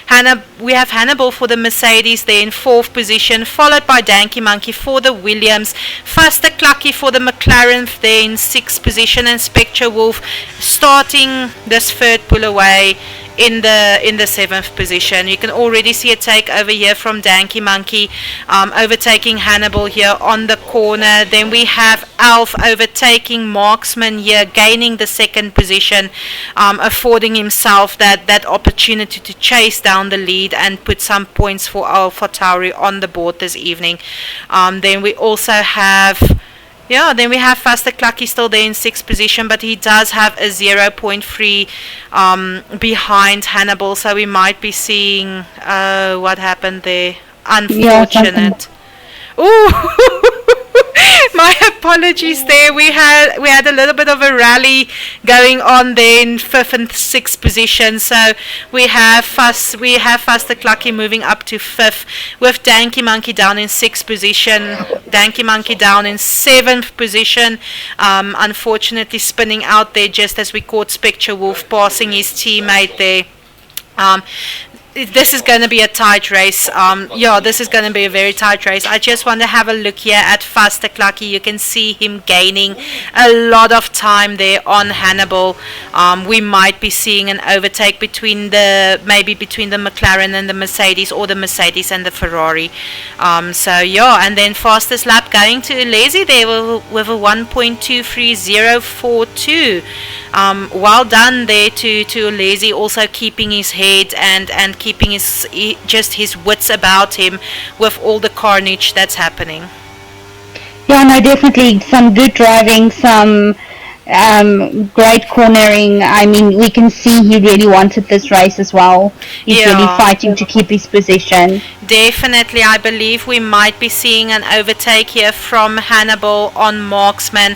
Hannibal for the Mercedes there in fourth position, followed by Danky Monkey for the Williams, Faster Clucky for the McLaren there in sixth position, and Spectre Wolf starting this third pull away in the seventh position. You can already see a takeover here from Danky Monkey, overtaking Hannibal here on the corner. Then we have Alf overtaking Marksman here, gaining the second position, affording himself that opportunity to chase down the lead and put some points for Alpha Tauri on the board this evening. Then we also have Faster Clucky still there in sixth position, but he does have a 0.3 behind Hannibal, so we might be seeing what happened there. Unfortunate. Ooh, my apologies there. We had a little bit of a rally going on there in fifth and sixth position. So we have Faster Clucky moving up to fifth, with Danky Monkey down in sixth position. Danky Monkey down in seventh position. Unfortunately, spinning out there just as we caught Spectre Wolf passing his teammate there. This is going to be a tight race. This is going to be a very tight race. I just want to have a look here at Faster Clucky. You can see him gaining a lot of time there on Hannibal. We might be seeing an overtake between the McLaren and the Mercedes, or the Mercedes and the Ferrari. And then fastest lap going to Ulesi there with a 1.23042. Well done there to Ulesi, also keeping his head and keeping his wits about him with all the carnage that's happening. Yeah, no, definitely some good driving, some great cornering. I mean, we can see he really wanted this race as well. He's really fighting to keep his position. Definitely, I believe we might be seeing an overtake here from Hannibal on Marksman.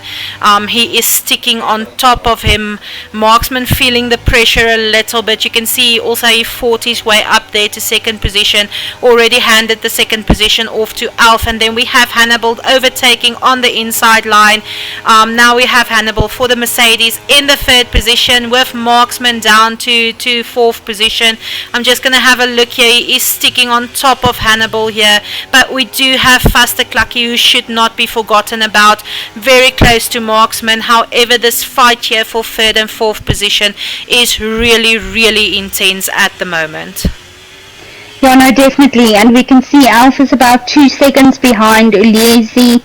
He is sticking on top of him. Marksman feeling the pressure a little bit. You can see also he fought his way up there to second position. Already handed the second position off to Alf, and then we have Hannibal overtaking on the inside line. Now we have Hannibal for the Mercedes in the third position, with Marksman down to fourth position. I'm just going to have a look here. He is sticking on top of Hannibal here, but we do have Faster Clucky, who should not be forgotten about, very close to Marksman. However, this fight here for third and fourth position is really intense at the moment. Yeah, no, definitely, and we can see Alf is about 2 seconds behind Ulesi,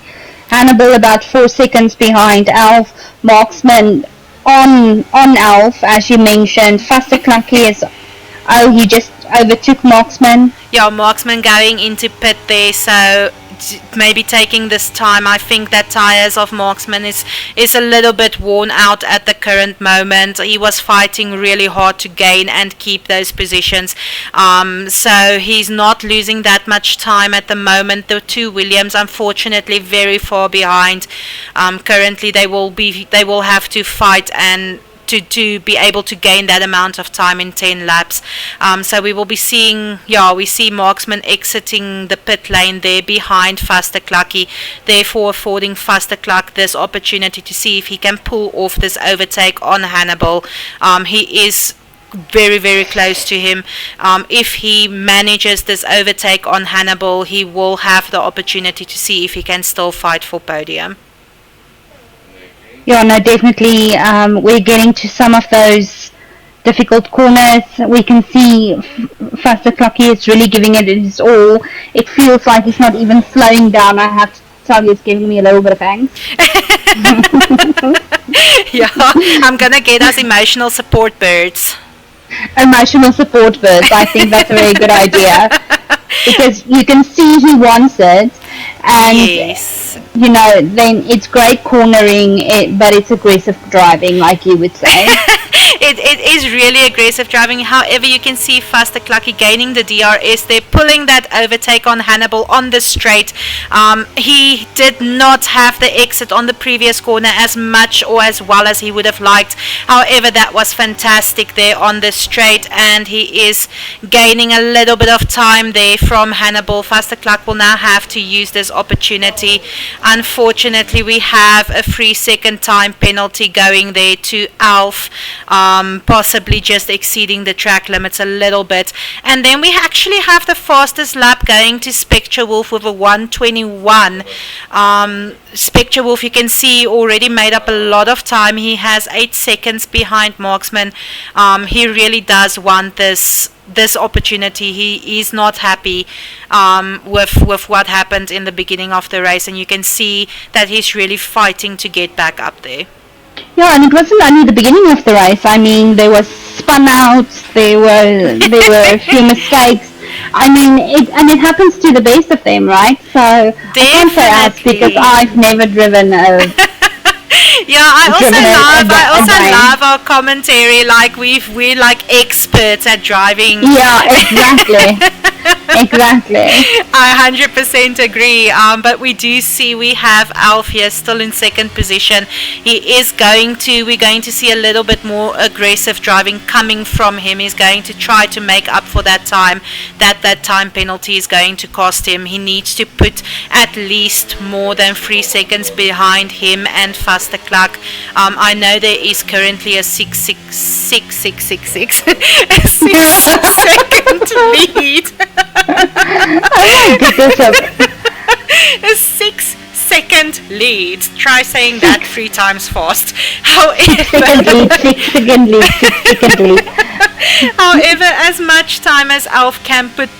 Hannibal about 4 seconds behind Alf, Marksman on Alf, as you mentioned. Faster Clucky is, he just overtook Marksman. Yeah, Marksman going into pit there, so maybe taking this time. I think that tires of Marksman is a little bit worn out at the current moment. He was fighting really hard to gain and keep those positions, so he's not losing that much time at the moment. The two Williams, unfortunately, very far behind. Currently, they will have to fight and to be able to gain that amount of time in 10 laps. So we will be seeing, we see Marksman exiting the pit lane there behind Vasterklakkie, therefore affording Vasterklak this opportunity to see if he can pull off this overtake on Hannibal. He is very, very close to him. If he manages this overtake on Hannibal, he will have the opportunity to see if he can still fight for podium. Yeah, no, definitely. We're getting to some of those difficult corners. We can see Vasterklakkie is really giving it his all. It feels like he's not even slowing down. I have to tell you, it's giving me a little bit of angst. Yeah, I'm gonna get us emotional support birds. Emotional support birds. I think that's a very good idea, because you can see he wants it, and yes, then it's great cornering, but it's aggressive driving, like you would say. It is really aggressive driving. However, you can see Vasterklakkie gaining the DRS. They're pulling that overtake on Hannibal on the straight. He did not have the exit on the previous corner as much or as well as he would have liked. However, that was fantastic there on the straight, and he is gaining a little bit of time there from Hannibal. Vasterklak will now have to use this opportunity. Unfortunately, we have a 3-second time penalty going there to Alf. Possibly just exceeding the track limits a little bit. And then we actually have the fastest lap going to Spectre Wolf with a 1:21. Spectre Wolf, you can see, already made up a lot of time. He has 8 seconds behind Marksman. He really does want this opportunity. He is not happy with what happened in the beginning of the race, and you can see that he's really fighting to get back up there. Yeah, and it wasn't only the beginning of the race. I mean, there was spun outs, there were a few mistakes. I mean, it happens to the best of them, right? So definitely. I can't say us because I've never driven a. Yeah, I also love our commentary. Like we're like experts at driving. Yeah, exactly. Exactly. I 100% agree. But we do see we have Alf here still in second position. We're going to see a little bit more aggressive driving coming from him. He's going to try to make up for that time. That time penalty is going to cost him. He needs to put at least more than 3 seconds behind him and Vasterklak. I know there is currently a 6 second lead. Oh my goodness. A 6-second lead. Try saying that 3 times fast. However, 6 second lead. However, as much time as Alf can put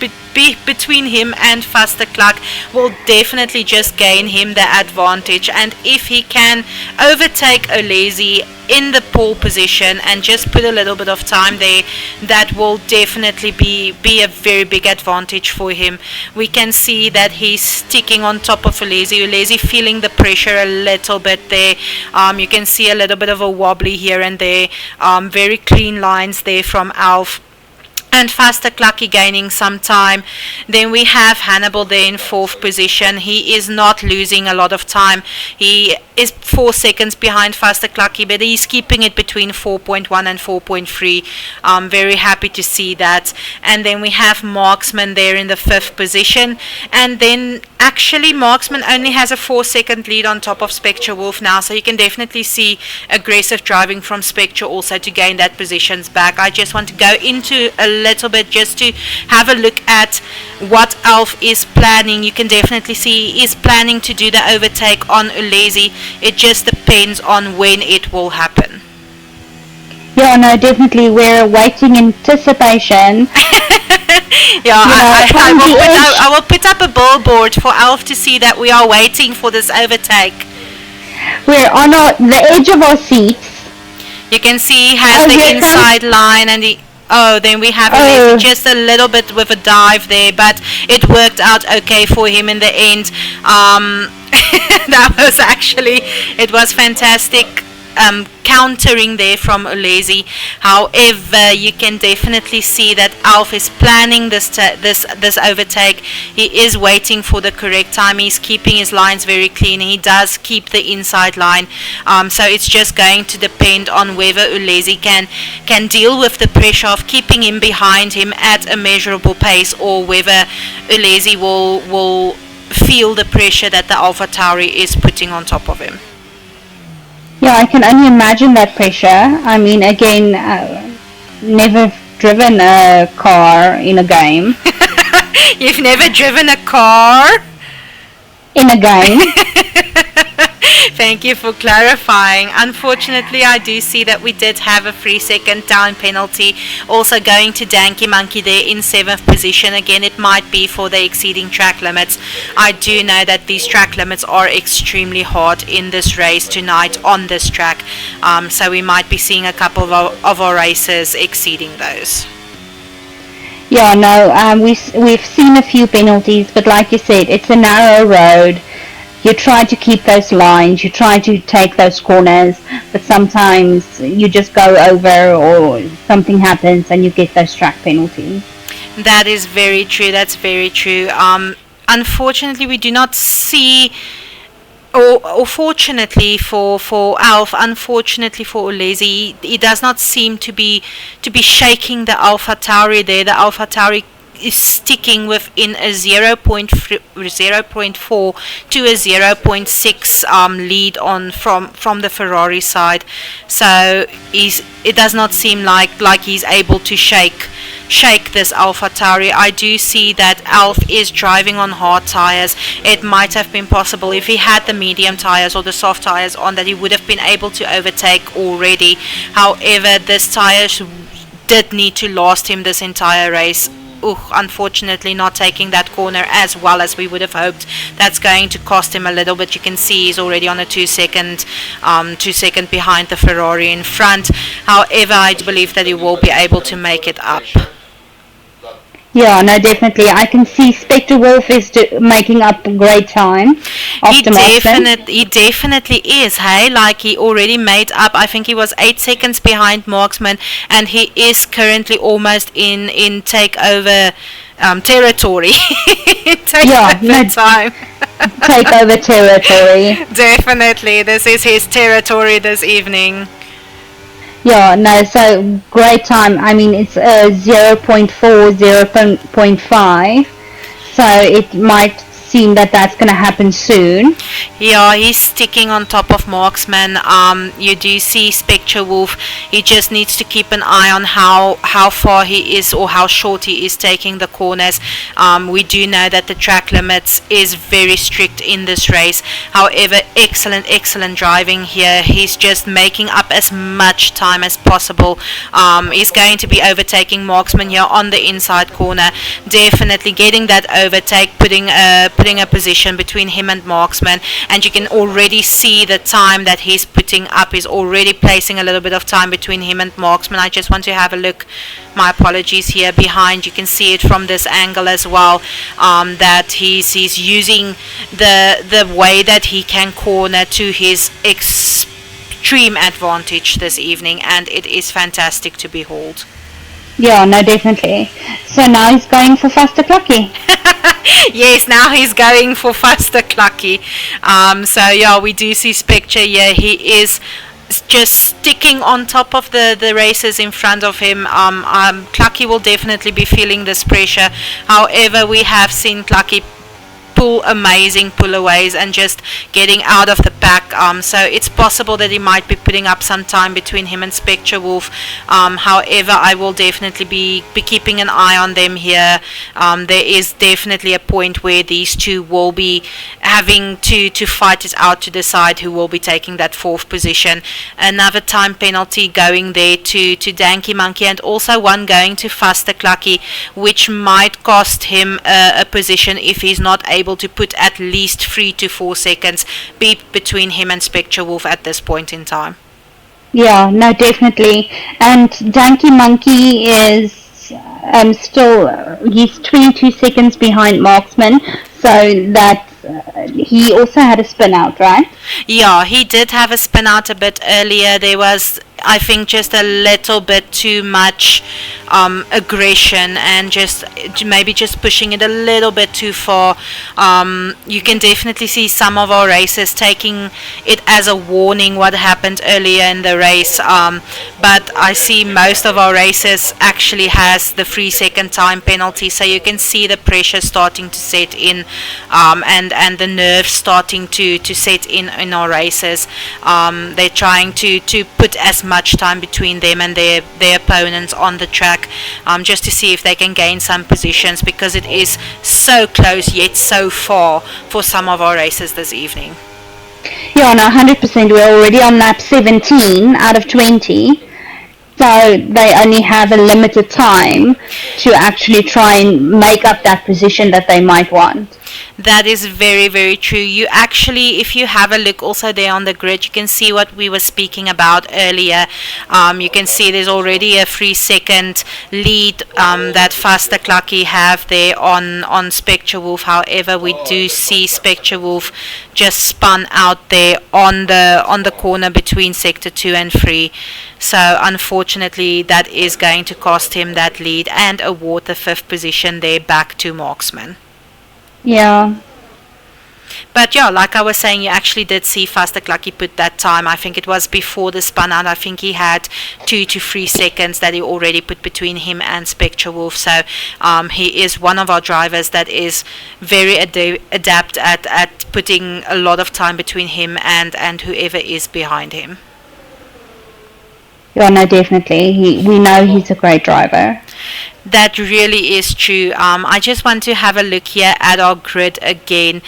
between him and Vasterklak will definitely just gain him the advantage. And if he can overtake Olesi in the pole position and just put a little bit of time there, that will definitely be a very big advantage for him. We can see that he's sticking on top of Olesi feeling the pressure a little bit there. You can see a little bit of a wobbly here and there. Very clean lines there from Alf. And Vasterklakkie gaining some time. Then we have Hannibal there in fourth position. He is not losing a lot of time. He is 4 seconds behind Vasterklakkie, but he's keeping it between 4.1 and 4.3. I'm very happy to see that. And then we have Marksman there in the fifth position. And then actually Marksman only has a 4-second lead on top of Spectre Wolf now, so you can definitely see aggressive driving from Spectre also to gain that positions back. I just want to go into a little bit just to have a look at what Alf is planning. You can definitely see he is planning to do the overtake on Olesi. It just depends on when it will happen. Yeah, no, definitely. We're waiting in anticipation. Yeah, I will put up a billboard for Alf to see that we are waiting for this overtake. We're on the edge of our seats. You can see he has the inside line, and Oh, then we have Ulesi just a little bit with a dive there, but it worked out okay for him in the end. That was actually, it was fantastic countering there from Ulesi. However, you can definitely see that Alf is planning this overtake. He is waiting for the correct time. He's keeping his lines very clean. He does keep the inside line. So it's just going to depend on whether Ulesi can deal with the pressure of keeping him behind him at a measurable pace, or whether Ulesi will feel the pressure that the AlphaTauri is putting on top of him. Yeah, I can only imagine that pressure. I mean, again, never driven a car in a game. You've never driven a car? In a game. Thank you for clarifying. Unfortunately, I do see that we did have a 3-second down penalty. Also going to Danky Monkey there in 7th position. Again, it might be for the exceeding track limits. I do know that these track limits are extremely hard in this race tonight on this track. So we might be seeing a couple of our races exceeding those. Yeah, no, we've seen a few penalties, but like you said, it's a narrow road. You try to keep those lines, you try to take those corners, but sometimes you just go over or something happens and you get those track penalties. That is very true, that's very true. Unfortunately, we do not see, or fortunately for Alf, unfortunately for Ulesi, he does not seem to be shaking the AlphaTauri there. The AlphaTauri is sticking within a 0.4 to a 0.6 lead on from the Ferrari side. So it does not seem like he's able to shake this AlphaTauri. I do see that Alf is driving on hard tires. It might have been possible if he had the medium tires or the soft tires on that he would have been able to overtake already. However, this tire did need to last him this entire race. Unfortunately not taking that corner as well as we would have hoped. That's going to cost him a little bit. You can see he's already on a 2 second behind the Ferrari in front. However, I believe that he will be able to make it up. Yeah, no, definitely. I can see Spectre Wolf is making up a great time. He definitely is, hey? Like, he already made up, I think he was 8 seconds behind Marksman, and he is currently almost in takeover territory. Time. Takeover territory. Definitely. This is his territory this evening. Yeah, no, so great time. I mean, it's 0.4, 0.5, so it might seem that that's going to happen soon. Yeah, he's sticking on top of Marksman. You do see Spectre Wolf. He just needs to keep an eye on how far he is or how short he is taking the corners. We do know that the track limits is very strict in this race. However, excellent driving here. He's just making up as much time as possible. He's going to be overtaking Marksman here on the inside corner. Definitely getting that overtake, putting a position between him and Marksman, and you can already see the time that he's putting up. He's already placing a little bit of time between him and Marksman. I just want to have a look, my apologies, here behind. You can see it from this angle as well, that he's using the way that he can corner to his extreme advantage this evening, and it is fantastic to behold. Yeah, no, definitely. So now he's going for faster Clucky. Yes, now he's going for faster Clucky. So yeah, we do see Spectre here. He is just sticking on top of the races in front of him. Clucky will definitely be feeling this pressure. However, we have seen Clucky pull amazing pullaways and just getting out of the pack. So it's possible that he might be putting up some time between him and Spectre Wolf. However, I will definitely be keeping an eye on them here. There is definitely a point where these two will be having to fight it out to decide who will be taking that 4th position. Another time penalty going there to Danky Monkey, and also one going to Faster Clucky, which might cost him a position if he's not able to put at least 3 to 4 seconds between him and Spectre Wolf at this point in time. Yeah, no, definitely. And Danky Monkey is still, he's 22 seconds behind Marksman, so that he also had a spin out, right? Yeah, he did have a spin out a bit earlier. There was, I think, just a little bit too much aggression and just maybe just pushing it a little bit too far. You can definitely see some of our racers taking it as a warning what happened earlier in the race. But I see most of our racers actually has the 3 second time penalty, so you can see the pressure starting to set in, and the nerves starting to set in our races. They're trying to put as much time between them and their opponents on the track, just to see if they can gain some positions, because it is so close yet so far for some of our races this evening. Yeah, no, 100%. We're already on lap 17 out of 20. So they only have a limited time to actually try and make up that position that they might want. That is very, very true. You actually, if you have a look also there on the grid, you can see what we were speaking about earlier. You can see there's already a 3 second lead that Faster Clucky have there on Spectre Wolf. However, we do see Spectre Wolf just spun out there on the corner between Sector 2 and 3. So unfortunately, that is going to cost him that lead and award the 5th position there back to Marksman. Yeah. But yeah, like I was saying, you actually did see Faster Clucky put that time. I think it was before the spun out. I think he had 2 to 3 seconds that he already put between him and Spectre Wolf. So he is one of our drivers that is very adept at putting a lot of time between him and whoever is behind him. Yeah, no, definitely. We know he's a great driver. That really is true. I just want to have a look here at our grid again.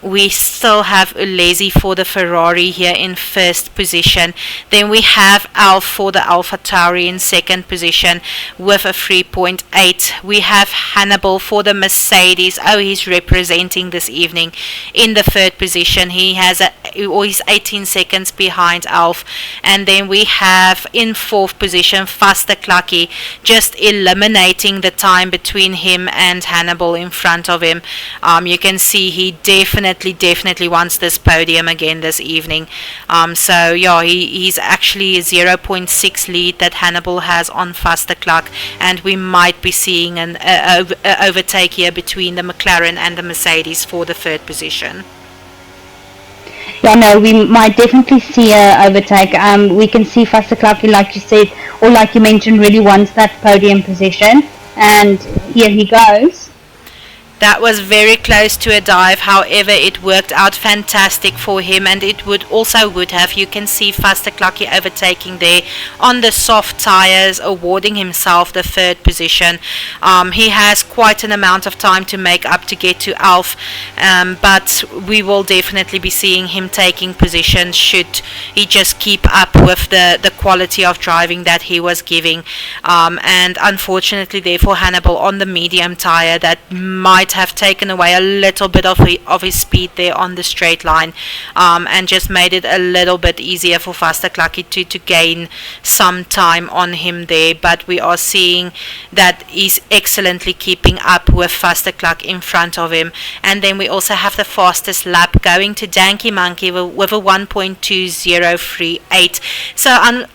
We still have Ulezi for the Ferrari here in 1st position. Then we have Alf for the Alpha Tauri in 2nd position with a 3.8. We have Hannibal for the Mercedes. Oh, he's representing this evening in the 3rd position. He's 18 seconds behind Alf. And then we have in 4th position Faster Clucky, just eliminating the time between him and Hannibal in front of him. You can see he definitely wants this podium again this evening. So yeah, he's actually a 0.6 lead that Hannibal has on Faster Cluck, and we might be seeing an overtake here between the McLaren and the Mercedes for the 3rd position. Yeah, no, we might definitely see a overtake. We can see Faster Clucky, like you said, or like you mentioned, really wants that podium position. And here he goes. That was very close to a dive. However, it worked out fantastic for him, and it would have. You can see Faster Clucky overtaking there on the soft tires, awarding himself the 3rd position. He has quite an amount of time to make up to get to Alf, but we will definitely be seeing him taking position should he just keep up with the quality of driving that he was giving. And unfortunately, therefore, Hannibal on the medium tire, that might have taken away a little bit of his speed there on the straight line, and just made it a little bit easier for Faster Clucky to gain some time on him there. But we are seeing that he's excellently keeping up with Faster Cluck in front of him. And then we also have the fastest lap going to Danky Monkey with a 1.2038. So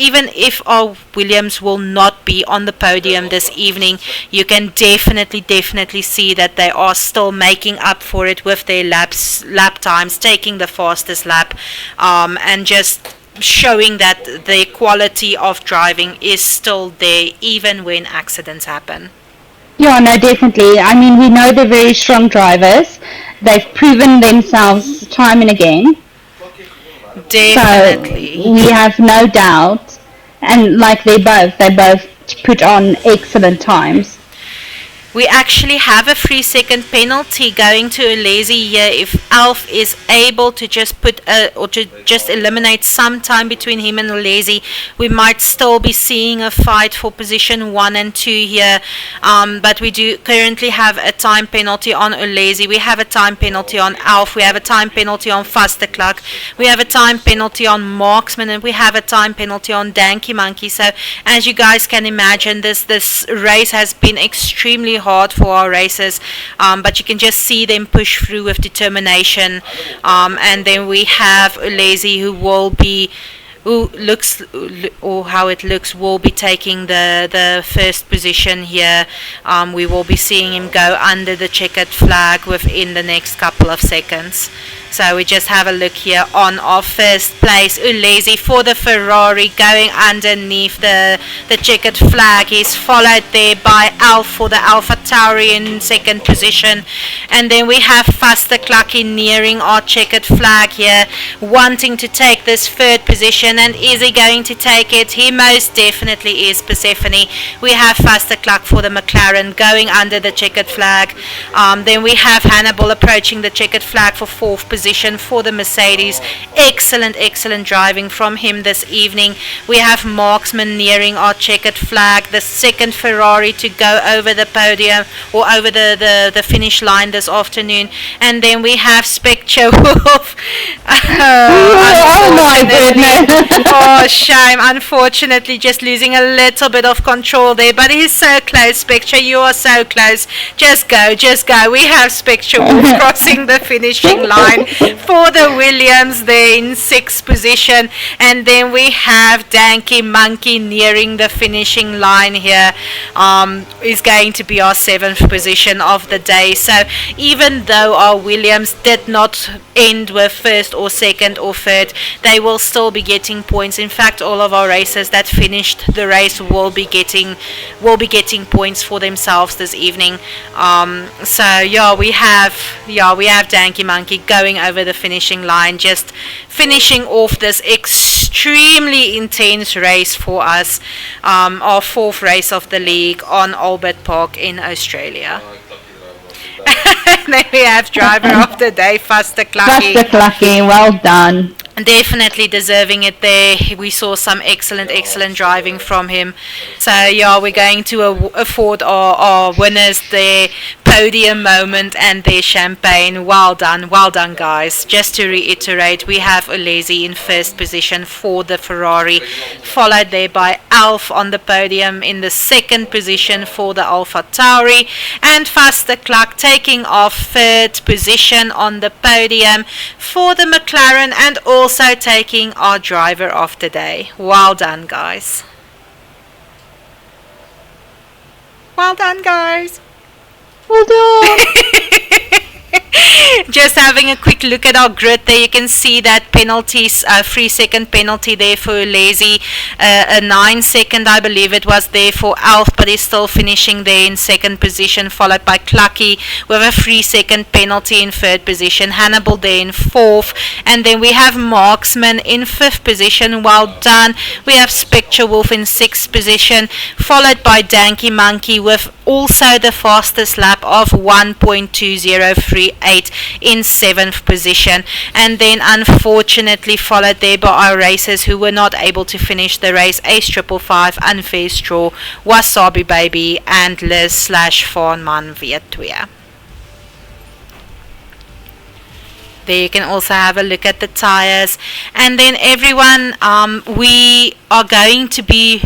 even if our Williams will not be on the podium this evening, you can definitely see that they are still making up for it with their lap times, taking the fastest lap, and just showing that the quality of driving is still there even when accidents happen. Yeah, no, definitely. I mean, we know they're very strong drivers. They've proven themselves time and again. Definitely. So we have no doubt, and like they both put on excellent times. We actually have a 3-second penalty going to Ulezi here if Alf is able to just just eliminate some time between him and Ulezi. We might still be seeing a fight for position 1 and 2 here, but we do currently have a time penalty on Ulezi. We have a time penalty on Alf. We have a time penalty on Vasterklak. We have a time penalty on Marksman, and we have a time penalty on Danky Monkey. So as you guys can imagine, this race has been extremely hard for our racers, but you can just see them push through with determination. And then we have Ulezi, how it looks, will be taking the first position here. We will be seeing him go under the checkered flag within the next couple of seconds. So we just have a look here on our first place. Ulezi for the Ferrari going underneath the checkered flag. He's followed there by Alf for the Alpha Tauri in second position. And then we have Vasterklak nearing our checkered flag here, wanting to take this third position. And is he going to take it? He most definitely is, Persephone. We have Vasterklak for the McLaren going under the checkered flag. Then we have Hannibal approaching the checkered flag for fourth position for the Mercedes. Excellent driving from him this evening. We have Marksman nearing our checkered flag, the second Ferrari to go over the podium or over the finish line this afternoon. And then we have Spectre Wolf. Oh my goodness. Oh, shame. Unfortunately, just losing a little bit of control there. But he's so close, Spectre. You are so close. Just go. We have Spectre Wolf crossing the finishing line for the Williams there in sixth position. And then we have Danky Monkey nearing the finishing line here. Is going to be our seventh position of the day. So even though our Williams did not end with first or second or third, they will still be getting points. In fact, all of our racers that finished the race will be getting points for themselves this evening. We have Danky Monkey going over the finishing line, just finishing off this extremely intense race for us, our fourth race of the league on Albert Park in Australia. And then we have driver of the day, Vasterklak, well done. Definitely deserving it there. We saw some excellent driving from him. So we're going to afford our winners their podium moment and their champagne. Well done guys. Just to reiterate, we have Ulezi in first position for the Ferrari, followed there by Alf on the podium in the second position for the Alpha Tauri, and Vasterklak taking off third position on the podium for the McLaren, and also taking our driver of the day. Well done guys. Well done. Just having a quick look at our grid there, you can see that penalties, 3-second penalty there for Ulezi, a 9-second I believe it was there for Alf, but he's still finishing there in second position, followed by Clucky with a 3-second penalty in third position, Hannibal there in fourth, and then we have Marksman in fifth position. Well done. We have Spectre Wolf in sixth position, followed by Danky Monkey with also the fastest lap of 1.2038 in seventh position, and then unfortunately followed there by our racers who were not able to finish the race: Ace 555, Unfair Straw, Wasabi Baby, and Liz/Fawnman Vietwea. There you can also have a look at the tires. And then everyone, we are going to be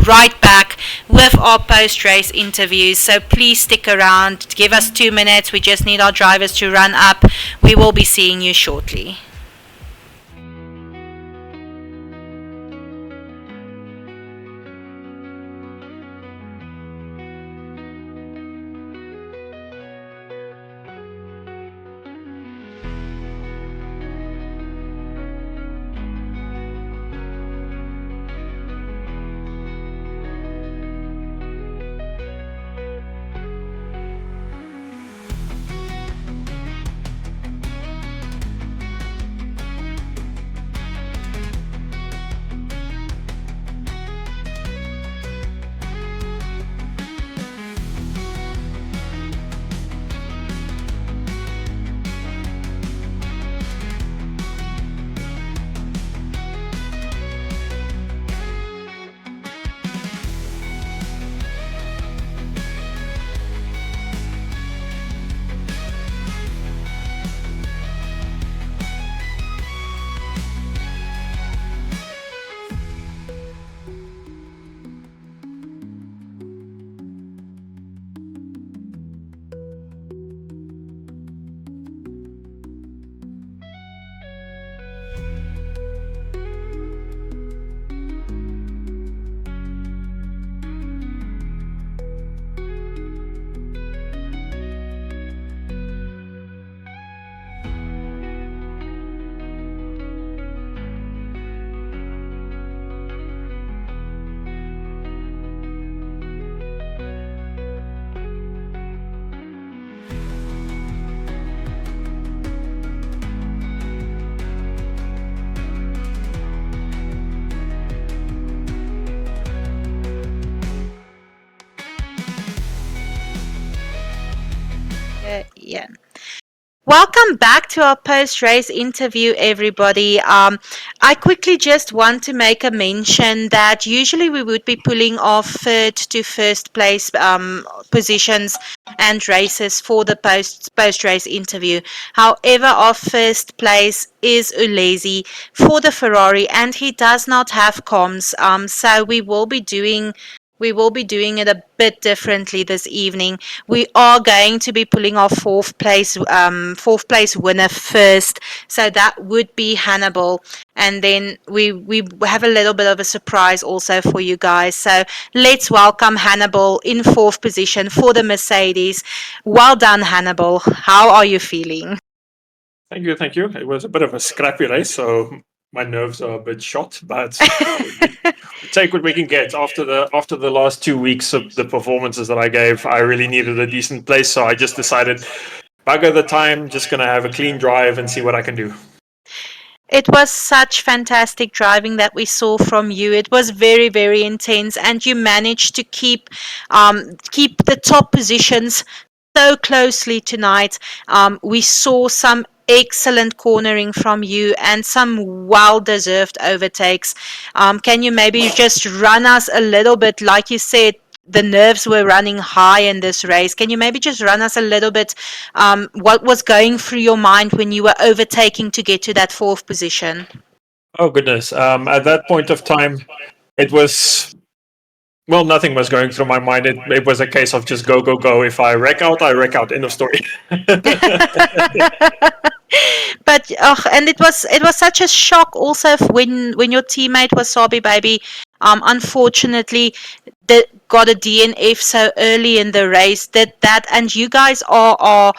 right back with our post-race interviews, so please stick around. Give us 2 minutes. We just need our drivers to run up. We will be seeing you shortly. Ian. Welcome back to our post-race interview, everybody. I quickly just want to make a mention that usually we would be pulling off third to first place positions and races for the post-race interview. However, our first place is Ulezi for the Ferrari, and he does not have comms. So we will be doing it a bit differently this evening. We are going to be pulling our fourth place winner first, so that would be Hannibal, and then we have a little bit of a surprise also for you guys. So let's welcome Hannibal in fourth position for the Mercedes. Well done, Hannibal. How are you feeling? Thank you, thank you. It was a bit of a scrappy race, so my nerves are a bit shot, but we take what we can get. After the last 2 weeks of the performances that I gave, I really needed a decent place, so I just decided, bugger the time, just gonna have a clean drive and see what I can do. It was such fantastic driving that we saw from you. It was very, very intense, and you managed to keep the top positions so closely tonight. We saw some excellent cornering from you and some well-deserved overtakes. Can you maybe just run us a little bit, like you said, the nerves were running high in this race. Can you maybe just run us a little bit what was going through your mind when you were overtaking to get to that fourth position? Oh goodness! At that point of time, it was nothing was going through my mind. It was a case of just go, go, go. If I wreck out, I wreck out. End of story. But and it was such a shock also when your teammate was Sabi Baby. Unfortunately, got a DNF so early in the race. Did that, and you guys are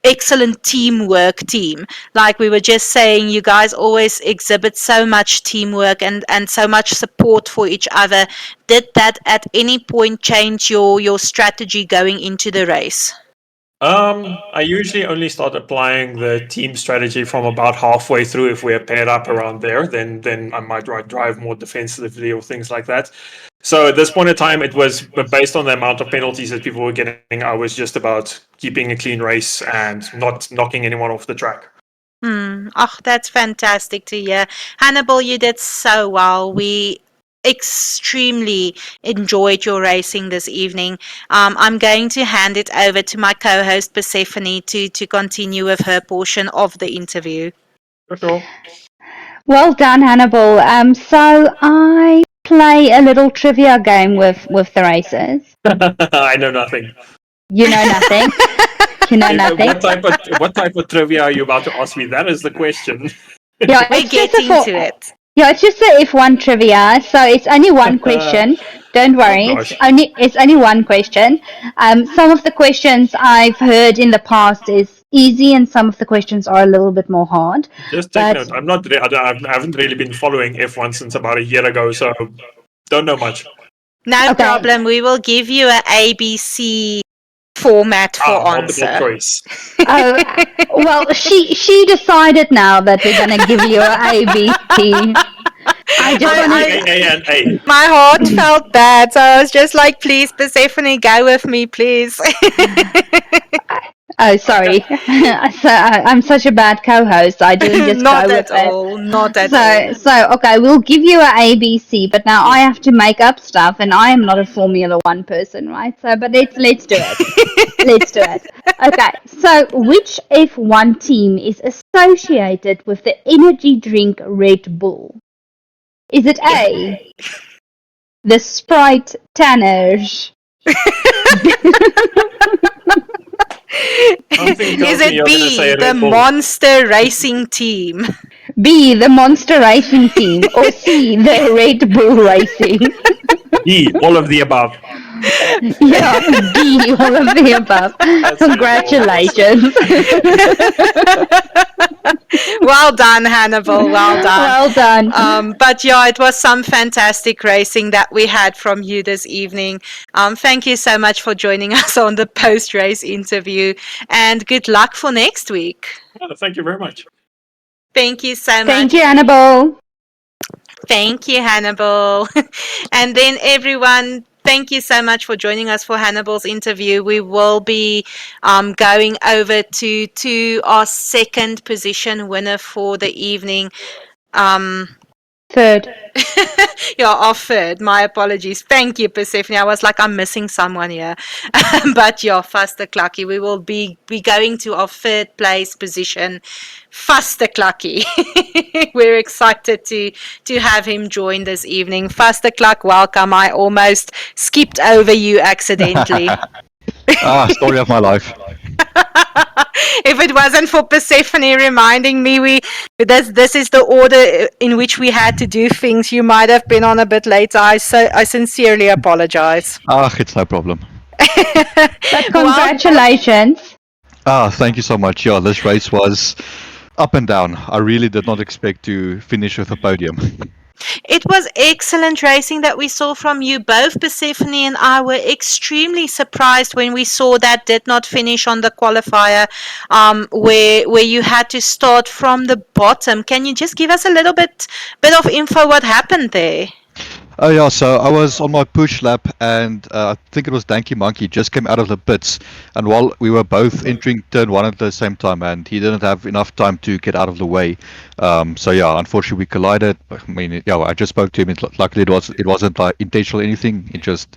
excellent teamwork team. Like we were just saying, you guys always exhibit so much teamwork and so much support for each other. Did that at any point change your strategy going into the race? I usually only start applying the team strategy from about halfway through. If we're paired up around there, then I might drive more defensively or things like that. So at this point in time, it was based on the amount of penalties that people were getting. I was just about keeping a clean race and not knocking anyone off the track. Oh, that's fantastic to hear. Hannibal, you did so well. We extremely enjoyed your racing this evening. I'm going to hand it over to my co-host Persephone to continue with her portion of the interview. For sure. Well done, Hannibal. So I play a little trivia game with the racers. I know nothing. You know nothing. You know nothing. What type of trivia are you about to ask me? That is the question. Yeah, We're getting to it. Yeah, it's just the F1 trivia, so it's only one question. Don't worry, it's only one question. Some of the questions I've heard in the past is easy, and some of the questions are a little bit more hard. Just take note. I haven't really been following F1 since about a year ago, so don't know much. No problem. We will give you an ABC format for answer. Multiple choice. Well, she decided now that we're gonna give you an ABC. My heart felt bad, so I was just like, please, Persephone, go with me, please. Oh, sorry. So, I'm such a bad co-host. I didn't just Not go at with all. it. Not at all. So, okay, we'll give you an ABC, but now I have to make up stuff, and I am not a Formula One person, right? So, but let's do it. Let's do it. Okay, so which F1 team is associated with the energy drink Red Bull? Is it A, the Sprite Tanners? Is it B, the Monster Racing Team? B, the Monster Racing Team, or C, the Red Bull Racing? D, all of the above. Yeah, D, all of the above. Congratulations. Well done, Hannibal. Well done. Well done. But yeah, it was some fantastic racing that we had from you this evening. Thank you so much for joining us on the post-race interview, and good luck for next week. Thank you very much. Thank you so much. Thank you, Hannibal. Thank you, Hannibal. And then everyone, thank you so much for joining us for Hannibal's interview. We will be going over to our second position winner for the evening. Third. Yeah, our third. My apologies. Thank you, Persephone. I was like, I'm missing someone here. But yeah, Faster Clucky. We will be going to our third place position, Faster Clucky. We're excited to have him join this evening. Faster Cluck, welcome. I almost skipped over you accidentally. Story of my life. If it wasn't for Persephone reminding me this is the order in which we had to do things, you might have been on a bit later. I sincerely apologize. It's no problem. But congratulations. Thank you so much. Yeah, this race was up and down. I really did not expect to finish with a podium. It was excellent racing that we saw from you. Both Persephone and I were extremely surprised when we saw that did not finish on the qualifier, where you had to start from the bottom. Can you just give us a little bit of info what happened there? Oh yeah, so I was on my push lap, and I think it was Danky Monkey just came out of the pits, and while we were both entering turn one at the same time, and he didn't have enough time to get out of the way. So yeah, unfortunately we collided. I mean, yeah, I just spoke to him. Luckily it wasn't like intentional or anything. It was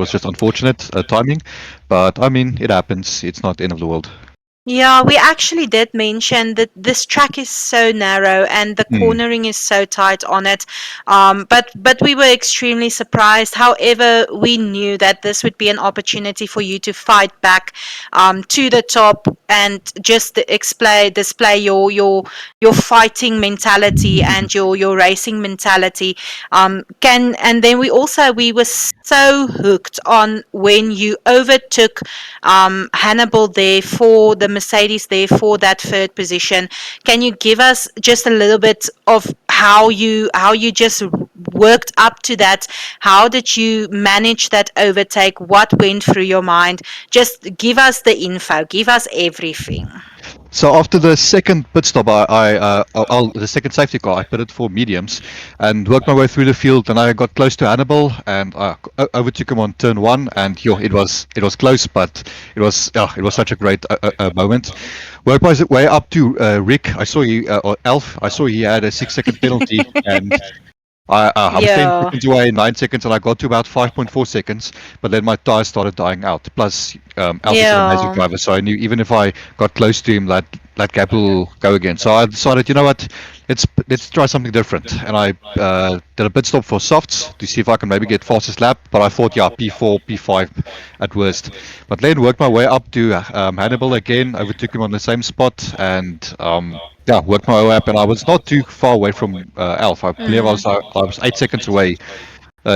just unfortunate timing, but I mean it happens. It's not the end of the world. Yeah, we actually did mention that this track is so narrow and the cornering is so tight on it. But we were extremely surprised. However, we knew that this would be an opportunity for you to fight back to the top and just display your fighting mentality and your racing mentality. And then we were so hooked on when you overtook Hannibal there for the Mercedes there for that third position. Can you give us just a little bit of how you just worked up to that? How did you manage that overtake? What went through your mind? Just give us the info. Give us everything. So after the second pit stop, the second safety car, I pitted for mediums and worked my way through the field. And I got close to Hannibal and I overtook him on turn one. And it was close, but it was such a great moment. Worked my way up to Rick. I saw or Elf. I saw he had a 6-second penalty, and I'm 10 seconds away, 9 seconds, and I got to about 5.4 seconds, but then my tires started dying out. Plus, Alf is an amazing driver, so I knew even if I got close to him, that gap will go again. So I decided, you know what, let's try something different. And I did a pit stop for softs to see if I can maybe get fastest lap, but I thought, yeah, P4, P5 at worst. But then worked my way up to Hannibal again, overtook him on the same spot, and worked my way up, and I was not too far away from Alf. I believe I was 8 seconds away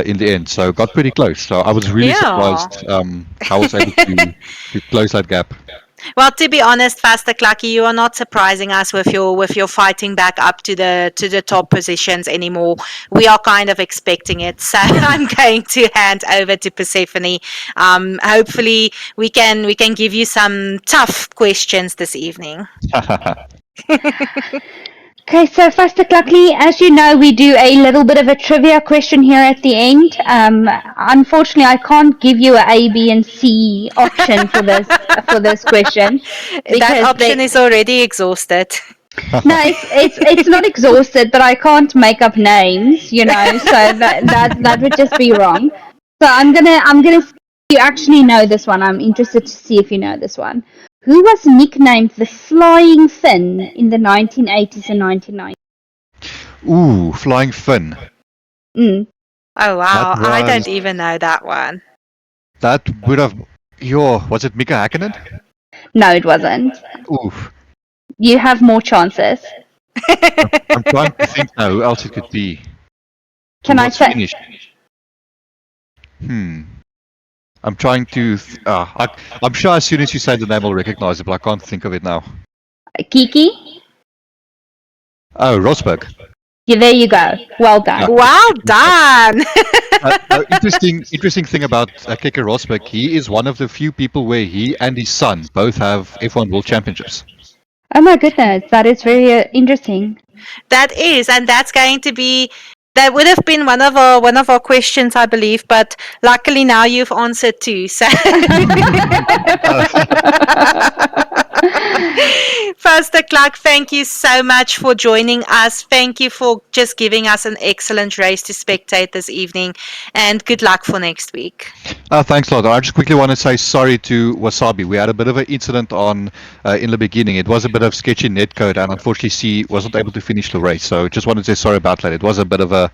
in the end, so got pretty close. So I was really surprised how I was able to close that gap. Well, to be honest, Faster Clucky, you are not surprising us with your fighting back up to the top positions anymore. We are kind of expecting it. So I'm going to hand over to Persephone. Hopefully we can give you some tough questions this evening. Okay, so Faster Clucky, as you know, we do a little bit of a trivia question here at the end. Unfortunately, I can't give you A, B, and C option for this question. That option is already exhausted. No, it's not exhausted, but I can't make up names, so that would just be wrong. So I'm gonna see if you actually know this one. I'm interested to see if you know this one. Who was nicknamed the Flying Finn in the 1980s and 1990s? Ooh, Flying Finn. Mm. Oh wow, I don't even know that one. That would have... was it Mika Hakkinen? No, it wasn't. Oof. You have more chances. I'm trying to think now who else it could be. Can I say? Finished? I'm trying to... I'm sure as soon as you say the name I'll recognize it, but I can't think of it now. Kiki? Oh, Rosberg. Yeah, there you go. Well done. Yeah. Well done! Interesting thing about Keke Rosberg, he is one of the few people where he and his son both have F1 World Championships. Oh my goodness, that is very interesting. That is, and that's going to be That would have been one of our questions, I believe, but luckily now you've answered too. So Pastor Clark, thank you so much for joining us. Thank you for just giving us an excellent race to spectate this evening, and good luck for next week. Thanks a lot. I just quickly want to say sorry to Wasabi. We had a bit of an incident on in the beginning. It was a bit of sketchy netcode, and unfortunately, C wasn't able to finish the race. So just wanted to say sorry about that. It was a bit of a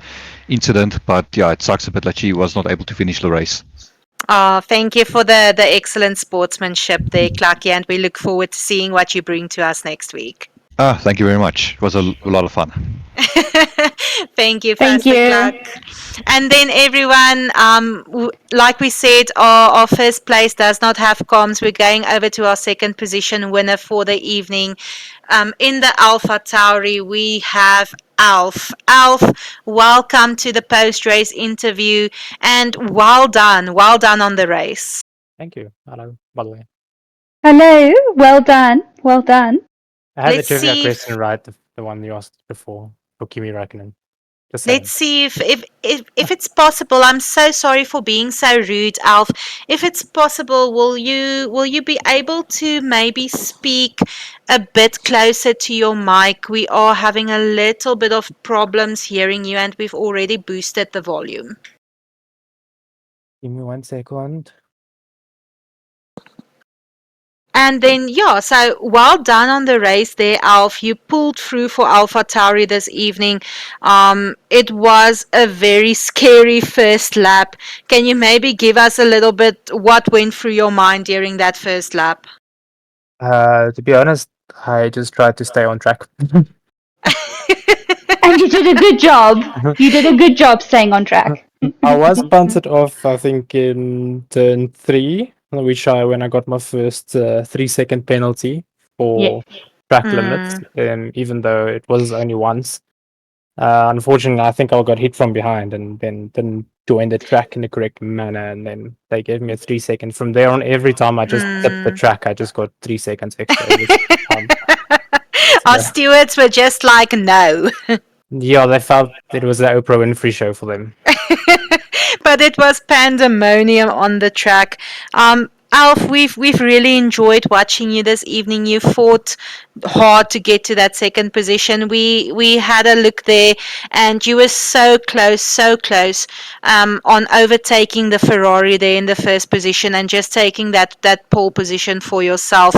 incident, but yeah, it sucks a bit that she was not able to finish the race. Thank you for the excellent sportsmanship there, Clarky, and we look forward to seeing what you bring to us next week. Thank you very much. It was a lot of fun. Thank you, Thank Pastor you. Clark. And then everyone, like we said, our first place does not have comms. We're going over to our second position winner for the evening. In the Alpha Tauri, we have Alf. Alf, welcome to the post-race interview, and well done on the race. Thank you. Hello, by the way. Hello, well done, well done. I had Let's the trivia see question right, the one you asked before for Kimi Räikkönen. Let's see if it's possible. I'm so sorry for being so rude, Alf. If it's possible, will you be able to maybe speak a bit closer to your mic? We are having a little bit of problems hearing you, and we've already boosted the volume. Give me 1 second. And then, yeah, so well done on the race there, Alf. You pulled through for Alpha Tauri this evening. It was a very scary first lap. Can you maybe give us a little bit what went through your mind during that first lap? To be honest, I just tried to stay on track. And you did a good job. You did a good job staying on track. I was punted off, I think, in turn 3, which when I got my first 3-second penalty for track limits, even though it was only once. Unfortunately, I think I got hit from behind and then didn't join the track in the correct manner, and then they gave me a 3 second. From there on, every time I just tipped the track, I just got 3 seconds extra. Our stewards were just like, no. Yeah, they felt it was the Oprah Winfrey show for them. But it was pandemonium on the track. Alf, we've really enjoyed watching you this evening. You fought hard to get to that second position. We had a look there, and you were so close on overtaking the Ferrari there in the first position and just taking that pole position for yourself.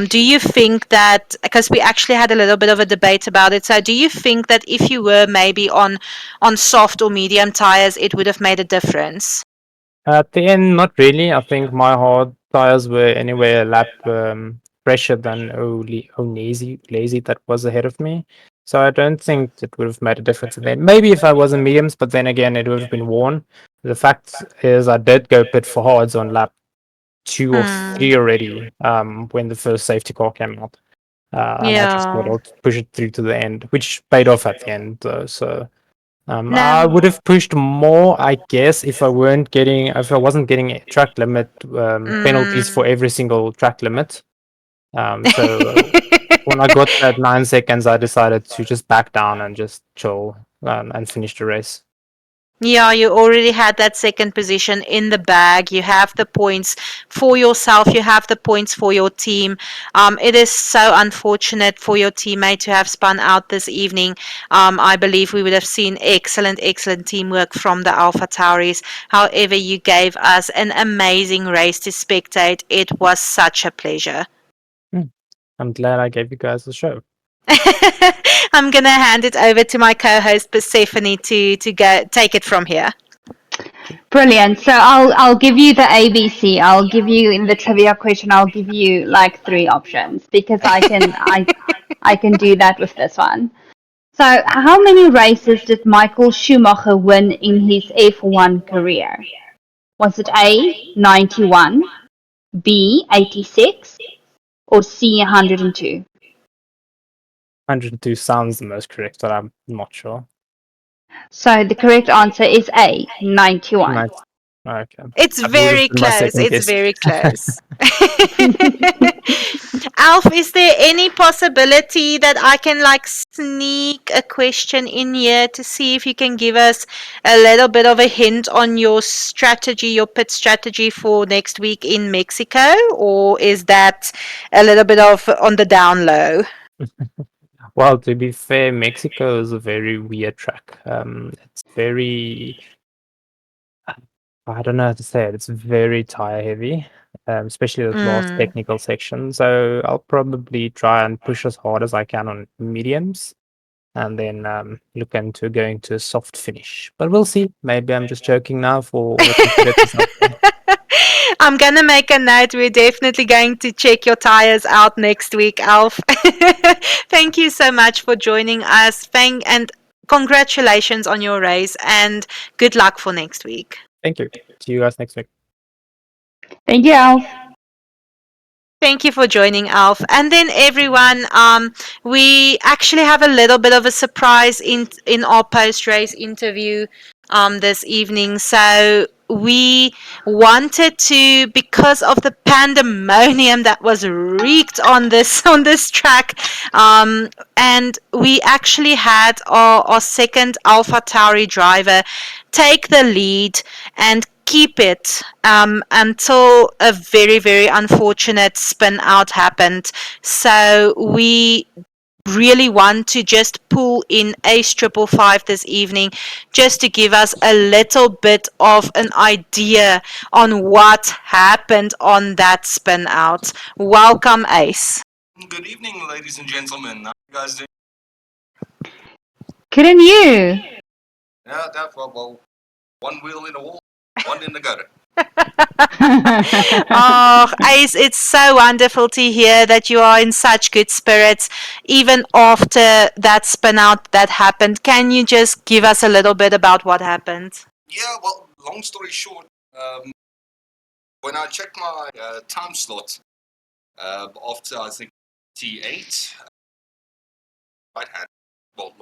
Do you think that, because we actually had a little bit of a debate about it, so do you think that if you were maybe on soft or medium tires, it would have made a difference? At the end, not really. I think my hard tires were anyway a lap fresher than Lazy that was ahead of me. So I don't think it would have made a difference in the end. Maybe if I was in mediums, but then again, it would have been worn. The fact is, I did go pit for hards on lap 2 or 3 already when the first safety car came out. And I just thought I'll push it through to the end, which paid off at the end, though. So I would have pushed more, I guess, if I wasn't getting track limit penalties for every single track limit. So when I got that 9 seconds, I decided to just back down and just chill and finish the race. Yeah, you already had that second position in the bag. You have the points for yourself. You have the points for your team. It is so unfortunate for your teammate to have spun out this evening. I believe we would have seen excellent teamwork from the Alpha Tauris. However, you gave us an amazing race to spectate. It was such a pleasure. I'm glad I gave you guys the show. I'm going to hand it over to my co-host Persephone to go take it from here. Brilliant. So I'll give you the ABC. I'll give you in the trivia question. I'll give you like 3 options because I can do that with this one. So how many races did Michael Schumacher win in his F1 career? Was it A, 91, B, 86, or C, 102? 102 sounds the most correct, but I'm not sure. So the correct answer is A, 91. Okay. It's very close. It's very close. Alf, is there any possibility that I can like sneak a question in here to see if you can give us a little bit of a hint on your strategy, your pit strategy for next week in Mexico? Or is that a little bit of on the down low? Well, to be fair, Mexico is a very weird track. It's very, I don't know how to say it. It's very tire heavy, especially the last technical section. So I'll probably try and push as hard as I can on mediums, and then look into going to a soft finish. But we'll see. Maybe I'm just joking now for all the competitors out there. I'm going to make a note. We're definitely going to check your tires out next week, Alf. Thank you so much for joining us. And congratulations on your race and good luck for next week. Thank you. See you guys next week. Thank you, Alf. Thank you for joining, Alf. And then everyone, we actually have a little bit of a surprise in our post-race interview this evening. So we wanted to, because of the pandemonium that was wreaked on this track, and we actually had our second Alpha Tauri driver take the lead and keep it until a very, very unfortunate spin out happened. So we really want to just pull in Ace 555 this evening just to give us a little bit of an idea on what happened on that spin out. Welcome, Ace. Good evening, ladies and gentlemen. How you guys doing? Couldn't you? Yeah, well, one wheel in the wall, one in the gutter. Oh, Ace, it's so wonderful to hear that you are in such good spirits, even after that spin out that happened. Can you just give us a little bit about what happened? Yeah, well, long story short, when I checked my time slot after, I think, T8, right hand, well,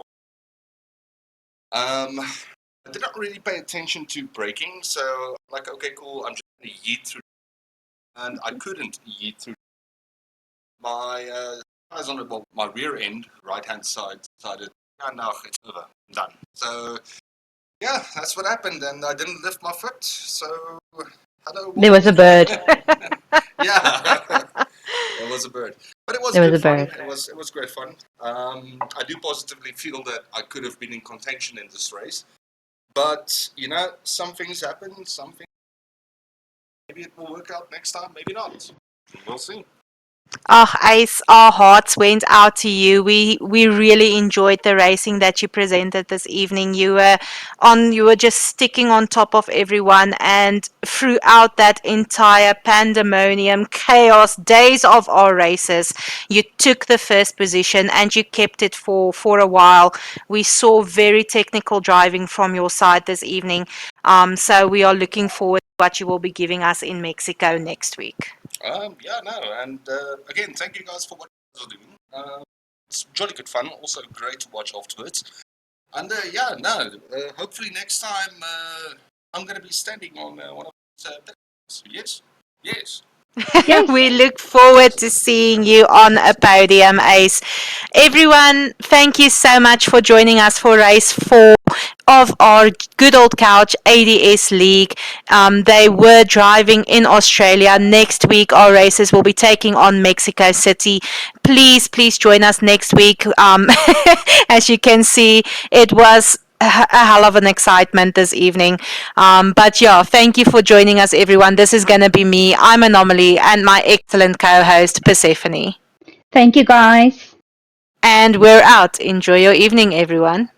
I did not really pay attention to braking, so I'm like, okay, cool, I'm just going to yeet through. And I couldn't yeet through. My tires on my rear end, right-hand side, decided, yeah, no, it's over, I'm done. So, yeah, that's what happened, and I didn't lift my foot, so hello. There was a bird. Yeah, there was a bird. But it was There was good a fun. bird. It was great fun. I do positively feel that I could have been in contention in this race. But, you know, some things happen, maybe it will work out next time, maybe not. We'll see. Oh, Ace, our hearts went out to you. We really enjoyed the racing that you presented this evening. You were just sticking on top of everyone, and throughout that entire pandemonium, chaos, days of our races, you took the first position and you kept it for a while. We saw very technical driving from your side this evening. So we are looking forward to what you will be giving us in Mexico next week. Yeah, no, and again, thank you guys for what you guys are doing. It's jolly good fun, also great to watch afterwards. And yeah, no, hopefully next time I'm going to be standing on one of these Yes, yes. We look forward to seeing you on a podium, Ace. Everyone, thank you so much for joining us for race 4 of our Good Old Couch ADS League. They were driving in Australia. Next week, our races will be taking on Mexico City. Please join us next week. As you can see, it was a hell of an excitement this evening. But yeah, thank you for joining us, everyone. This is going to be me. I'm Anomaly, and my excellent co-host, Persephone. Thank you, guys. And we're out. Enjoy your evening, everyone.